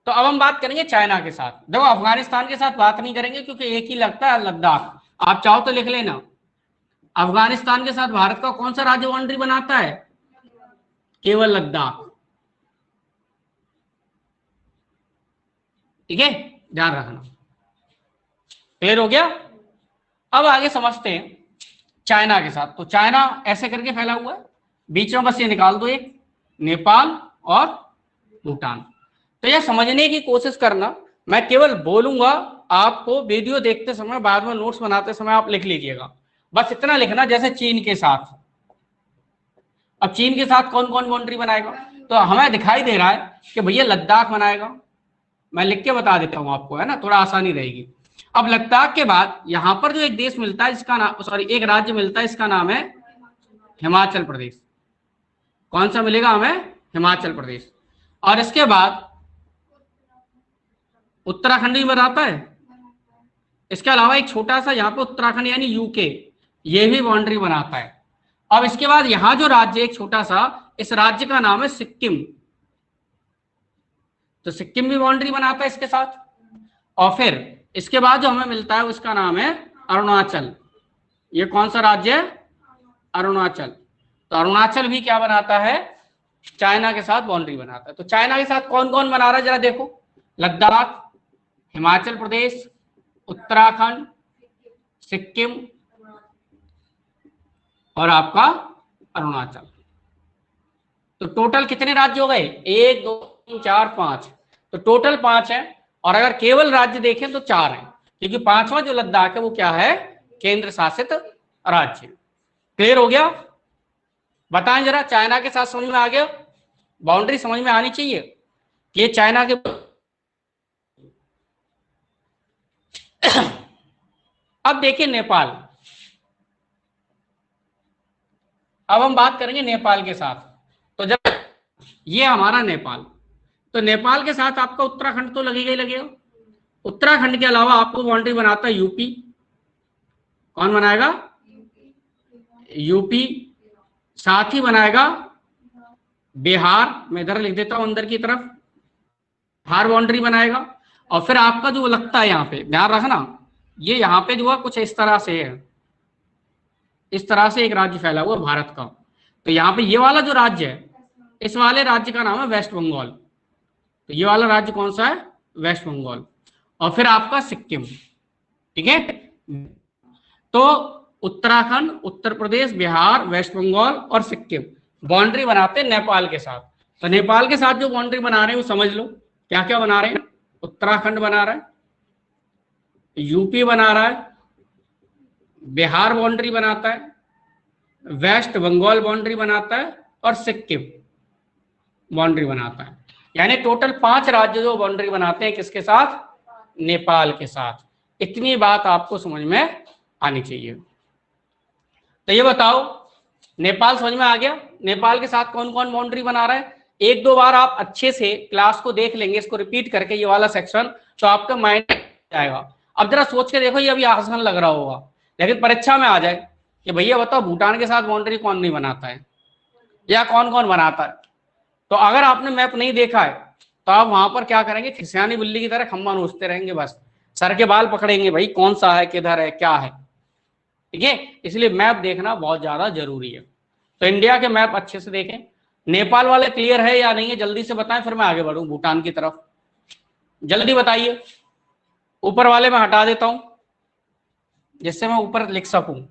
तो अब हम बात करेंगे चाइना के साथ। देखो, अफगानिस्तान के साथ बात नहीं करेंगे क्योंकि एक ही लगता है लद्दाख। आप चाहो तो लिख लेना, अफगानिस्तान के साथ भारत का कौन सा राज्य बाउंड्री बनाता है? केवल लद्दाख। ठीक है, ध्यान रखना। क्लियर हो गया? अब आगे समझते हैं चाइना के साथ। तो चाइना ऐसे करके फैला हुआ है, बीच में बस ये निकाल दो एक, नेपाल और भूटान। तो यह समझने की कोशिश करना, मैं केवल बोलूंगा, आपको वीडियो देखते समय बाद में नोट्स बनाते समय आप लिख लीजिएगा। बस इतना लिखना, जैसे चीन के साथ। अब चीन के साथ कौन कौन बाउंड्री बनाएगा? तो हमें दिखाई दे रहा है कि भैया लद्दाख बनाएगा। मैं लिख के बता देता हूं आपको, है ना, थोड़ा आसानी रहेगी। अब लद्दाख के बाद यहां पर जो एक देश मिलता है, इसका नाम, सॉरी, एक राज्य मिलता है, इसका नाम है हिमाचल प्रदेश। कौन सा मिलेगा हमें? हिमाचल प्रदेश। और इसके बाद उत्तराखंड भी बनाता है। इसके अलावा एक छोटा सा यहाँ पे उत्तराखंड यानी यूके, ये भी बाउंड्री बनाता है। अब इसके बाद यहां जो राज्य एक छोटा सा, इस राज्य का नाम है सिक्किम। तो सिक्किम भी बाउंड्री बनाता है इसके साथ। और फिर इसके बाद जो हमें मिलता है उसका नाम है अरुणाचल। ये कौन सा राज्य है? अरुणाचल। तो अरुणाचल भी क्या बनाता है? चाइना के साथ बाउंड्री बनाता है। तो चाइना के साथ कौन कौन बना रहा है जरा देखो, लद्दाख, हिमाचल प्रदेश, उत्तराखंड, सिक्किम और आपका अरुणाचल। तो टोटल कितने राज्य हो गए? 1 2 3 4 5। तो टोटल 5 है। और अगर केवल राज्य देखें तो 4 है, क्योंकि 5वां जो लद्दाख है वो क्या है? केंद्र शासित राज्य। क्लियर हो गया? बताएं जरा, चाइना के साथ समझ में आ गया? बाउंड्री समझ में आनी चाहिए। ये चाइना के अब देखिए नेपाल। अब हम बात करेंगे नेपाल के साथ। तो जब ये हमारा नेपाल, तो नेपाल के साथ आपका उत्तराखंड तो लगेगा ही लगेगा। उत्तराखंड के अलावा आपको बाउंड्री बनाता है यूपी। कौन बनाएगा? यूपी। साथ ही बनाएगा बिहार। मैं इधर लिख देता हूं अंदर की तरफ, बिहार बाउंड्री बनाएगा। और फिर आपका जो लगता है, यहां पे ध्यान रखना, ये यहां पे जो है कुछ इस तरह से है, इस तरह से एक राज्य फैला हुआ भारत का। तो यहाँ पे ये वाला जो राज्य है, इस वाले राज्य का नाम है वेस्ट बंगाल। तो ये वाला राज्य कौन सा है? वेस्ट बंगाल। और फिर आपका सिक्किम। ठीक है, तो उत्तराखंड, उत्तर प्रदेश, बिहार, वेस्ट बंगाल और सिक्किम बाउंड्री बनाते हैं नेपाल के साथ। तो नेपाल के साथ जो बाउंड्री बना रहे हैं वो समझ लो क्या क्या बना रहे हैं। उत्तराखंड बना रहा है, यूपी बना रहा है, बिहार बाउंड्री बनाता है, वेस्ट बंगाल बाउंड्री बनाता है और सिक्किम बाउंड्री बनाता है। यानी टोटल 5 राज्य जो बाउंड्री बनाते हैं किसके साथ? नेपाल के साथ। इतनी बात आपको समझ में आनी चाहिए। तो ये बताओ, नेपाल समझ में आ गया? नेपाल के साथ कौन कौन बाउंड्री बना रहा है? 1-2 बार आप अच्छे से क्लास को देख लेंगे, इसको रिपीट करके ये वाला सेक्शन, तो आपका माइंड जाएगा। अब जरा सोच के देखो, ये अभी आसान लग रहा होगा, लेकिन परीक्षा में आ जाए कि भैया बताओ भूटान के साथ बाउंड्री कौन नहीं बनाता है या कौन कौन बनाता है। तो अगर आपने मैप नहीं देखा है तो आप वहां पर क्या करेंगे? खिसियानी बिल्ली की तरह खम्बा नोचते रहेंगे, बस सर के बाल पकड़ेंगे, भाई कौन सा है, किधर है, क्या है। ठीक है, इसलिए मैप देखना बहुत ज्यादा जरूरी है। तो इंडिया के मैप अच्छे से देखें। नेपाल वाले क्लियर है या नहीं है जल्दी से बताएं, फिर मैं आगे बढ़ूं भूटान की तरफ। जल्दी बताइए। ऊपर वाले में हटा देता हूं जिससे मैं ऊपर लिख सकूं।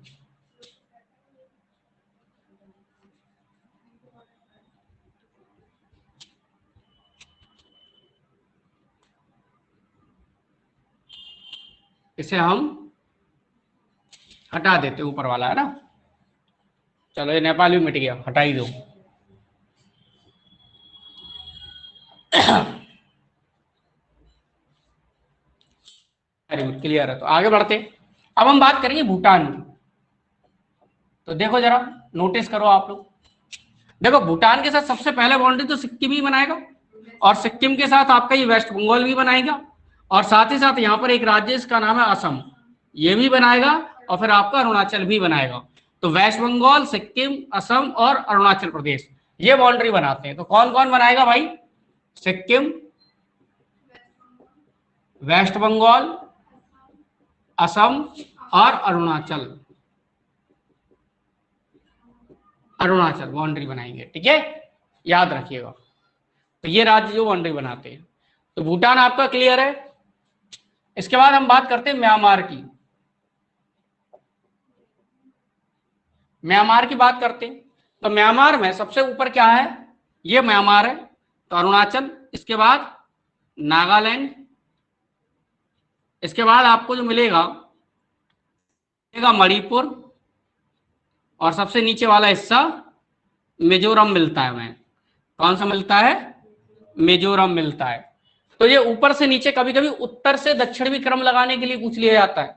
इसे हम हटा देते, ऊपर वाला है ना। चलो ये नेपाल भी मिट गया, हटा ही दो। वेरी गुड, क्लियर है। तो आगे बढ़ते, अब हम बात करेंगे भूटान की। तो देखो जरा, नोटिस करो आप लोग। देखो भूटान के साथ सबसे पहले बाउंड्री तो सिक्किम ही बनाएगा, और सिक्किम के साथ आपका ये वेस्ट बंगाल भी बनाएगा, और साथ ही साथ यहाँ पर एक राज्य इसका नाम है असम, ये भी बनाएगा, और फिर आपका अरुणाचल भी बनाएगा। तो वेस्ट बंगाल, सिक्किम, असम और अरुणाचल प्रदेश ये बाउंड्री बनाते हैं। तो कौन कौन बनाएगा भाई? सिक्किम, वेस्ट बंगाल, असम और अरुणाचल। अरुणाचल बाउंड्री बनाएंगे, ठीक है, याद रखिएगा। तो ये राज्य जो बाउंड्री बनाते हैं। तो भूटान आपका क्लियर है। इसके बाद हम बात करते हैं म्यांमार की। म्यांमार की बात करते हैं। तो म्यांमार में सबसे ऊपर क्या है? ये म्यांमार है। तो अरुणाचल, इसके बाद नागालैंड, इसके बाद आपको जो मिलेगा मणिपुर, और सबसे नीचे वाला हिस्सा मिजोरम मिलता है। हमें कौन सा मिलता है? मिजोरम मिलता है। तो ये ऊपर से नीचे, कभी कभी उत्तर से दक्षिण भी क्रम लगाने के लिए पूछ लिया जाता है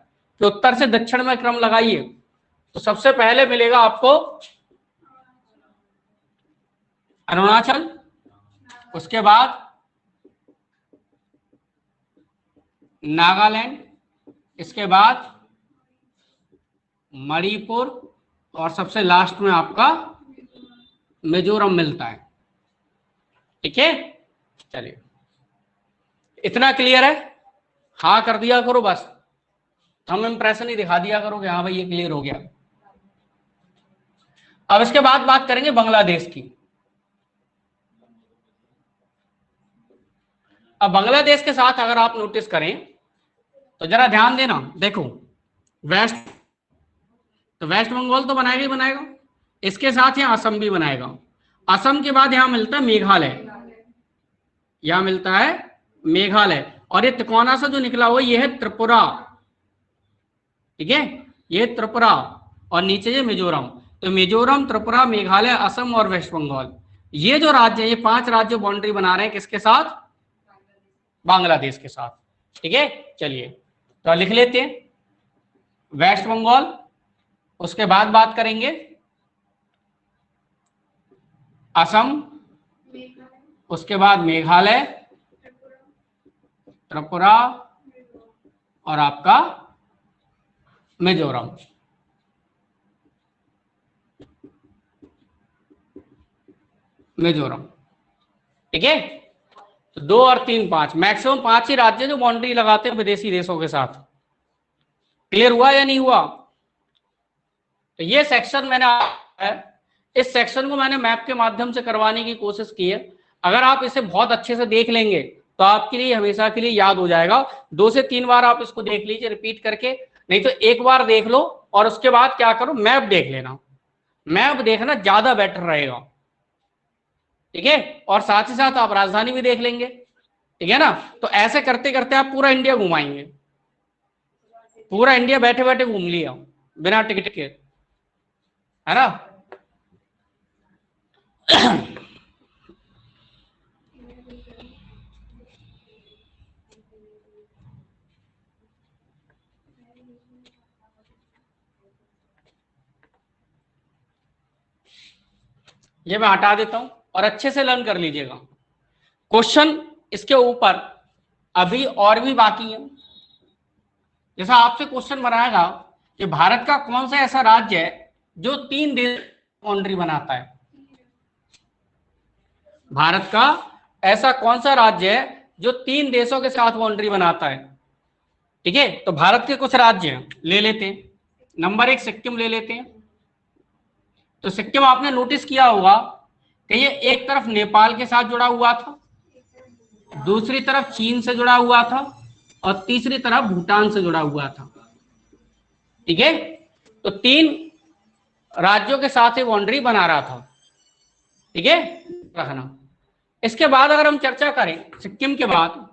कि उत्तर से दक्षिण में क्रम लगाइए। तो सबसे पहले मिलेगा आपको अरुणाचल, उसके बाद नागालैंड, इसके बाद मणिपुर, और सबसे लास्ट में आपका मिजोरम मिलता है। ठीक है, चलिए इतना क्लियर है? हाँ कर दिया करो बस, हम इंप्रेशन ही दिखा दिया करो कि हाँ भाई ये क्लियर हो गया। अब इसके बाद बात करेंगे बांग्लादेश की। अब बांग्लादेश के साथ अगर आप नोटिस करें तो जरा ध्यान देना। देखो वेस्ट, तो वेस्ट बंगाल तो बनाएगा ही बनाएगा, इसके साथ यहाँ असम भी बनाएगा। असम के बाद यहां मिलता है मेघालय, यहां मिलता है मेघालय, और ये तिकोना से जो निकला हुआ ये है त्रिपुरा। ठीक है, ये त्रिपुरा, और नीचे ये मिजोरम। तो मिजोरम, त्रिपुरा, मेघालय, असम और वेस्ट बंगाल, ये जो राज्य है, ये 5 राज्य बाउंड्री बना रहे हैं किसके साथ? बांग्लादेश के साथ। ठीक है, चलिए तो लिख लेते हैं वेस्ट बंगाल, उसके बाद बात करेंगे असम, उसके बाद मेघालय, त्रिपुरा और आपका मिजोरम। मिजोरम, ठीक है। तो 2 और 3 5, मैक्सिमम 5 ही राज्य जो बाउंड्री लगाते हैं विदेशी देशों के साथ। क्लियर हुआ या नहीं हुआ? तो ये सेक्शन मैंने है, इस सेक्शन को मैंने मैप के माध्यम से करवाने की कोशिश की है। अगर आप इसे बहुत अच्छे से देख लेंगे तो आपके लिए हमेशा के लिए याद हो जाएगा। 2 से 3 बार आप इसको देख लीजिए रिपीट करके, नहीं तो एक बार देख लो और उसके बाद क्या करो, मैप देख लेना। मैप देखना ज्यादा बेटर रहेगा, ठीक है। और साथ ही साथ आप राजधानी भी देख लेंगे, ठीक है ना। तो ऐसे करते करते आप पूरा इंडिया घुमाएंगे, पूरा इंडिया बैठे बैठे घूम लिया बिना टिकट के, है ना। ये मैं हटा देता हूं और अच्छे से लर्न कर लीजिएगा। क्वेश्चन इसके ऊपर अभी और भी बाकी है। जैसा आपसे क्वेश्चन बनाएगा कि भारत का कौन सा ऐसा राज्य है जो 3 देश बाउंड्री बनाता है? भारत का ऐसा कौन सा राज्य है जो 3 देशों के साथ बाउंड्री बनाता है? ठीक है, तो भारत के कुछ राज्य हैं, ले लेते हैं। नंबर 1 सिक्किम ले लेते हैं। तो सिक्किम आपने नोटिस किया होगा कि ये एक तरफ नेपाल के साथ जुड़ा हुआ था, दूसरी तरफ चीन से जुड़ा हुआ था, और तीसरी तरफ भूटान से जुड़ा हुआ था। ठीक है, तो 3 राज्यों के साथ ये बाउंड्री बना रहा था, ठीक है, रखना। इसके बाद अगर हम चर्चा करें सिक्किम के बाद,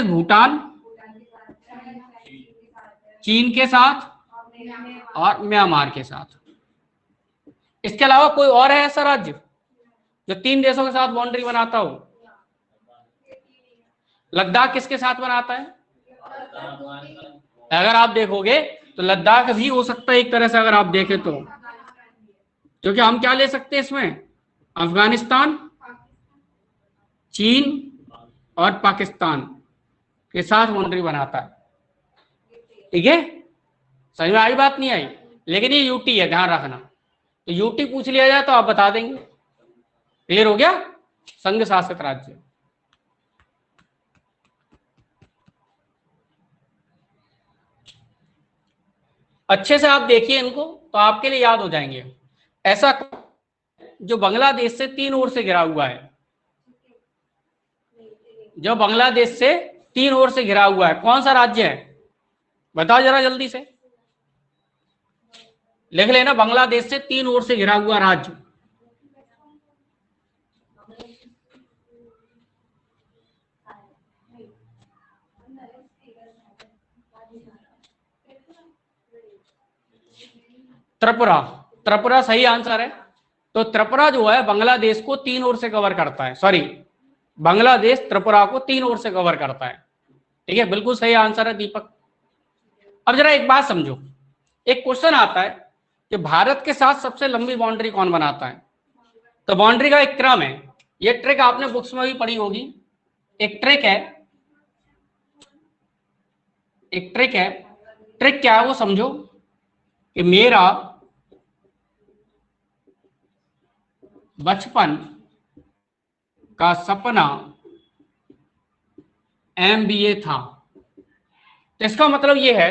भूटान, चीन के साथ और म्यांमार के साथ। इसके अलावा कोई और है ऐसा राज्य जो 3 देशों के साथ बाउंड्री बनाता हो? लद्दाख किसके साथ बनाता है? अगर आप देखोगे तो लद्दाख भी हो सकता है एक तरह से, अगर आप देखें तो, क्योंकि हम क्या ले सकते हैं इसमें? अफगानिस्तान, चीन और पाकिस्तान के साथ बाउंड्री बनाता है। ठीक है, समझ में आई बात? नहीं आई? लेकिन ये यूटी है, ध्यान रखना। तो यूटी पूछ लिया जाए तो आप बता देंगे। क्लियर हो गया? संघ शासित राज्य। अच्छे से आप देखिए इनको तो आपके लिए याद हो जाएंगे। ऐसा जो बांग्लादेश से 3 ओर से घिरा हुआ है, जो बांग्लादेश से 3 ओर से घिरा हुआ है, कौन सा राज्य है? बताओ जरा जल्दी से, लिख लेना। बांग्लादेश से 3 ओर से घिरा हुआ राज्य। त्रिपुरा। त्रिपुरा सही आंसर है। तो त्रिपुरा जो है बांग्लादेश को 3 ओर से कवर करता है। सॉरी, बांग्लादेश त्रिपुरा को 3 ओर से कवर करता है। ठीक है, बिल्कुल सही आंसर है दीपक। अब जरा एक बात समझो, एक क्वेश्चन आता है कि भारत के साथ सबसे लंबी बाउंड्री कौन बनाता है? तो बाउंड्री का एक क्रम है। ये ट्रिक आपने बुक्स में भी पढ़ी होगी। एक ट्रिक है, एक ट्रिक है। ट्रिक क्या है वो समझो कि मेरा बचपन का सपना MBA था। तो इसका मतलब यह है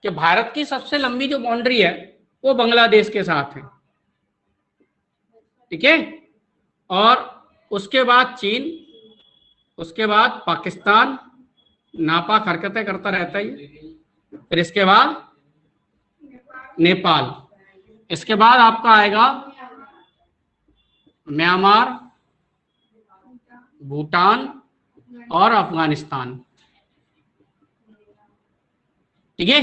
कि भारत की सबसे लंबी जो बाउंड्री है वो बांग्लादेश के साथ है। ठीक है, और उसके बाद चीन, उसके बाद पाकिस्तान, नापाक हरकतें करता रहता है, फिर इसके बाद नेपाल, इसके बाद आपका आएगा म्यांमार, भूटान और अफगानिस्तान। ठीक है,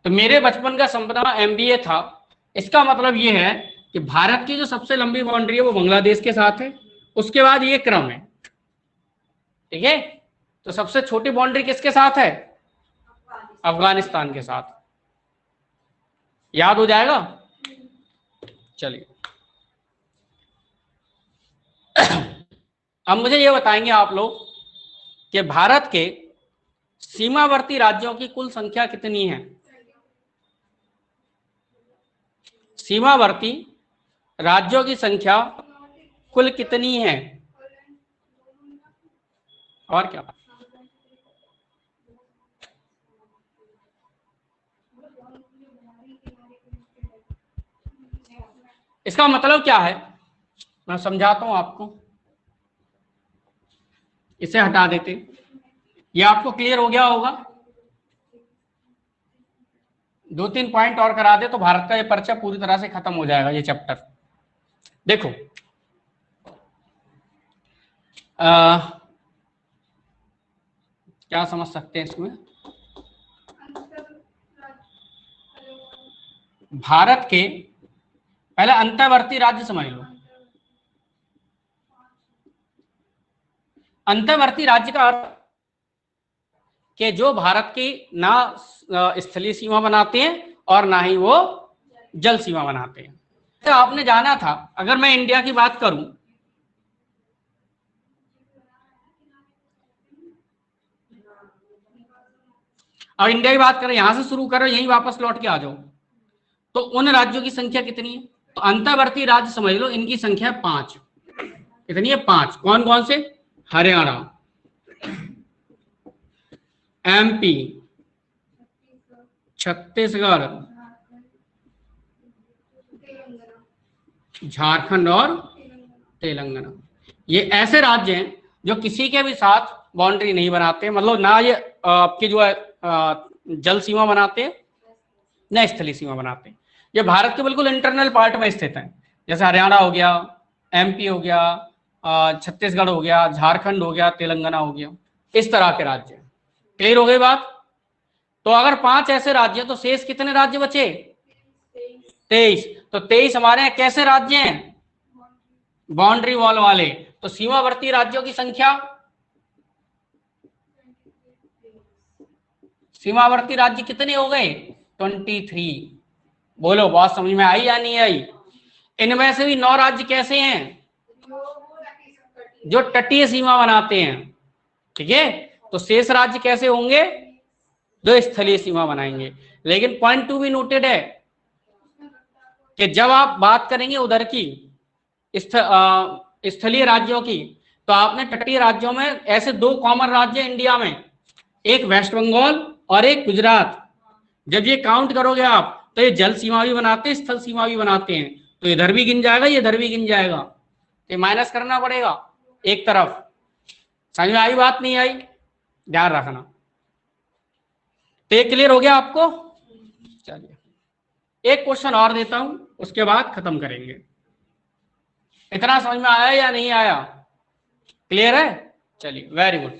तो मेरे बचपन का सपना MBA था। इसका मतलब ये है कि भारत की जो सबसे लंबी बाउंड्री है वो बांग्लादेश के साथ है, उसके बाद ये क्रम है। ठीक है, तो सबसे छोटी बाउंड्री किसके साथ है? अफगानिस्तान के साथ। याद हो जाएगा? चलिए अब मुझे ये बताएंगे आप लोग कि भारत के सीमावर्ती राज्यों की कुल संख्या कितनी है? सीमावर्ती राज्यों की संख्या कुल कितनी है? और क्या? इसका मतलब क्या है, मैं समझाता हूं आपको। इसे हटा देते, ये आपको क्लियर हो गया होगा। 2-3 पॉइंट और करा दे तो भारत का ये पर्चा पूरी तरह से खत्म हो जाएगा, ये चैप्टर। देखो क्या समझ सकते हैं इसमें? भारत के पहले अंतर्वर्ती राज्य समझ लो। अंतर्वर्ती राज्य का अर्थ कि जो भारत की ना स्थलीय सीमा बनाते हैं और ना ही वो जल सीमा बनाते हैं। तो आपने जाना था, अगर मैं इंडिया की बात करूं, अब इंडिया की बात करें, यहां से शुरू करो, यहीं वापस लौट के आ जाओ, तो उन राज्यों की संख्या कितनी है? तो अंतर्वर्ती राज्य समझ लो, इनकी संख्या 5। कितनी है? 5। कौन कौन से? हरियाणा, MP, छत्तीसगढ़, झारखंड और तेलंगाना। ये ऐसे राज्य हैं जो किसी के भी साथ बाउंड्री नहीं बनाते, मतलब ना ये आपकी जो है जल सीमा बनाते हैं न स्थलीय सीमा बनाते हैं। ये भारत के बिल्कुल इंटरनल पार्ट में स्थित है। जैसे हरियाणा हो गया, MP हो गया, छत्तीसगढ़ हो गया, झारखंड हो गया, तेलंगाना हो गया, इस तरह के राज्य। क्लियर हो गई बात? तो अगर 5 ऐसे राज्य हैं तो शेष कितने राज्य बचे? 23। तो 23 हमारे यहाँ कैसे राज्य हैं? बाउंड्री वॉल वाले। तो सीमावर्ती राज्यों की संख्या, सीमावर्ती राज्य कितने हो गए? 23। बोलो बात समझ में आई या नहीं आई? इनमें से भी 9 राज्य कैसे हैं? जो तटीय सीमा बनाते हैं। ठीक है, तो शेष राज्य कैसे होंगे? जो स्थलीय सीमा बनाएंगे। लेकिन पॉइंट टू भी नोटेड है कि जब आप बात करेंगे उधर की स्थलीय राज्यों की, तो आपने तटीय राज्यों में ऐसे 2 कॉमन राज्य इंडिया में, एक वेस्ट बंगाल और एक गुजरात। जब ये काउंट करोगे आप तो ये जल सीमा भी बनाते हैं, स्थल सीमा भी बनाते हैं। तो इधर भी गिन जाएगा, ये इधर भी गिन जाएगा। तो माइनस करना पड़ेगा एक तरफ। समझ में आई बात नहीं आई? ध्यान रखना। तो ये क्लियर हो गया आपको? चलिए एक क्वेश्चन और देता हूं, उसके बाद खत्म करेंगे। इतना समझ में आया या नहीं आया? क्लियर है? चलिए वेरी गुड।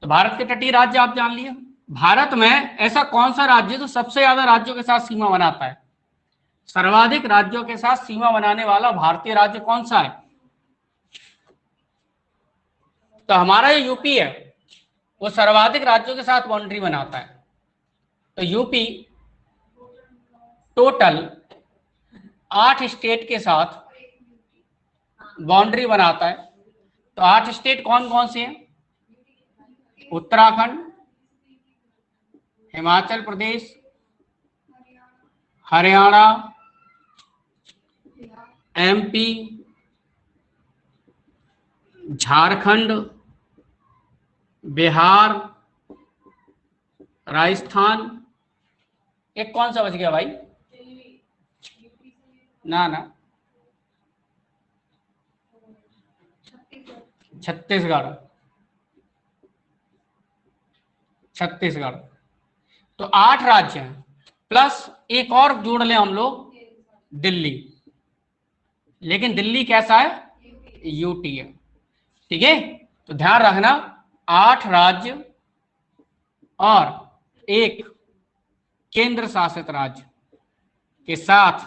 तो भारत के तटीय राज्य आप जान लिए। भारत में ऐसा कौन सा राज्य जो सबसे ज्यादा राज्यों के साथ सीमा बनाता है? सर्वाधिक राज्यों के साथ सीमा बनाने वाला भारतीय राज्य कौन सा है? तो हमारा ये यूपी है, वो सर्वाधिक राज्यों के साथ बाउंड्री बनाता है। तो यूपी टोटल 8 स्टेट के साथ बाउंड्री बनाता है। तो 8 स्टेट कौन कौन से हैं? उत्तराखंड, हिमाचल प्रदेश, हरियाणा, एमपी, झारखंड, बिहार, राजस्थान। एक कौन सा बच गया भाई? ना छत्तीसगढ़। तो 8 राज्य हैं, प्लस एक और जोड़ लें हम लोग, दिल्ली। लेकिन दिल्ली कैसा है? यूटी है। ठीक है, तो ध्यान रखना 8 राज्य और एक केंद्र शासित राज्य के साथ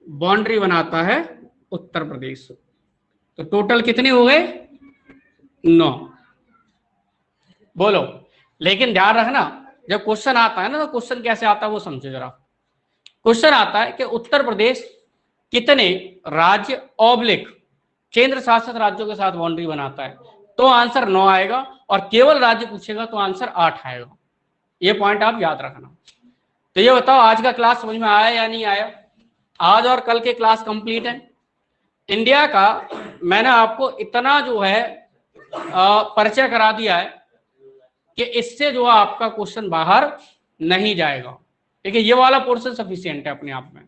बाउंड्री बनाता है उत्तर प्रदेश। तो टोटल कितने हो गए? 9। बोलो। लेकिन ध्यान रखना जब क्वेश्चन आता है ना, तो क्वेश्चन कैसे आता है वो समझो जरा। क्वेश्चन आता है कि उत्तर प्रदेश कितने राज्य ऑब्लिक केंद्र शासित राज्यों के साथ बाउंड्री बनाता है, तो आंसर 9 आएगा। और केवल राज्य पूछेगा तो आंसर 8 आएगा। ये पॉइंट आप याद रखना। तो ये बताओ आज का क्लास समझ में आया या नहीं आया? आज और कल के क्लास कंप्लीट है। इंडिया का मैंने आपको इतना जो है परिचय करा दिया है कि इससे जो है आपका क्वेश्चन बाहर नहीं जाएगा। ठीक है, ये वाला पोर्शन सफिशिएंट है अपने आप में।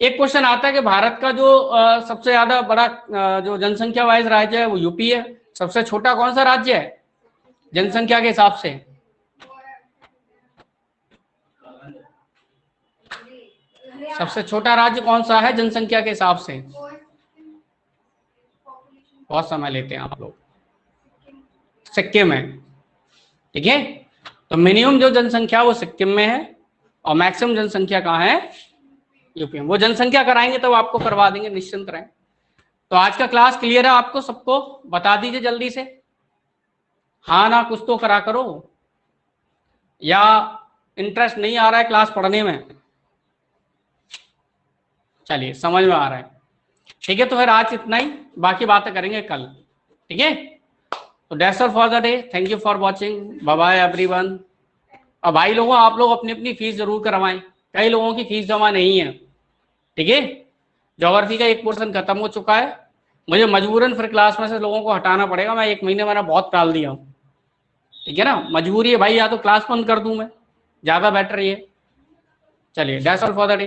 एक क्वेश्चन आता है कि भारत का जो सबसे ज्यादा बड़ा जो जनसंख्या वाइज राज्य है वो यूपी है। सबसे छोटा कौन सा राज्य है जनसंख्या के हिसाब से? सबसे छोटा राज्य कौन सा है जनसंख्या के हिसाब से? बहुत समय लेते हैं आप लोग। सिक्किम है। ठीक है, तो मिनिमम जो जनसंख्या वो सिक्किम में है और मैक्सिमम जनसंख्या कहाँ है? यूपी में। वो जनसंख्या कराएंगे तब आपको करवा देंगे, निश्चिंत रहें। तो आज का क्लास क्लियर है आपको सबको? बता दीजिए जल्दी से, हाँ ना कुछ तो करा करो, या इंटरेस्ट नहीं आ रहा है क्लास पढ़ने में? चलिए समझ में आ रहा है। ठीक है, तो फिर आज इतना ही, बाकी बातें करेंगे कल। ठीक है, तो that's all for the day. Thank you for watching. Bye bye everyone. और भाई लोगों आप लोग अपनी अपनी फीस जरूर करवाएं, कई लोगों की फीस जमा नहीं है। ठीक है, ज्योग्राफी का एक पोर्शन खत्म हो चुका है, मुझे मजबूरन फिर क्लास में से लोगों को हटाना पड़ेगा। मैं 1 महीने मैंने बहुत टाल दिया हूँ। ठीक है ना, मजबूरी है भाई, या तो क्लास बंद कर दूं मैं, ज्यादा बेटर ये। चलिए that's all for the day.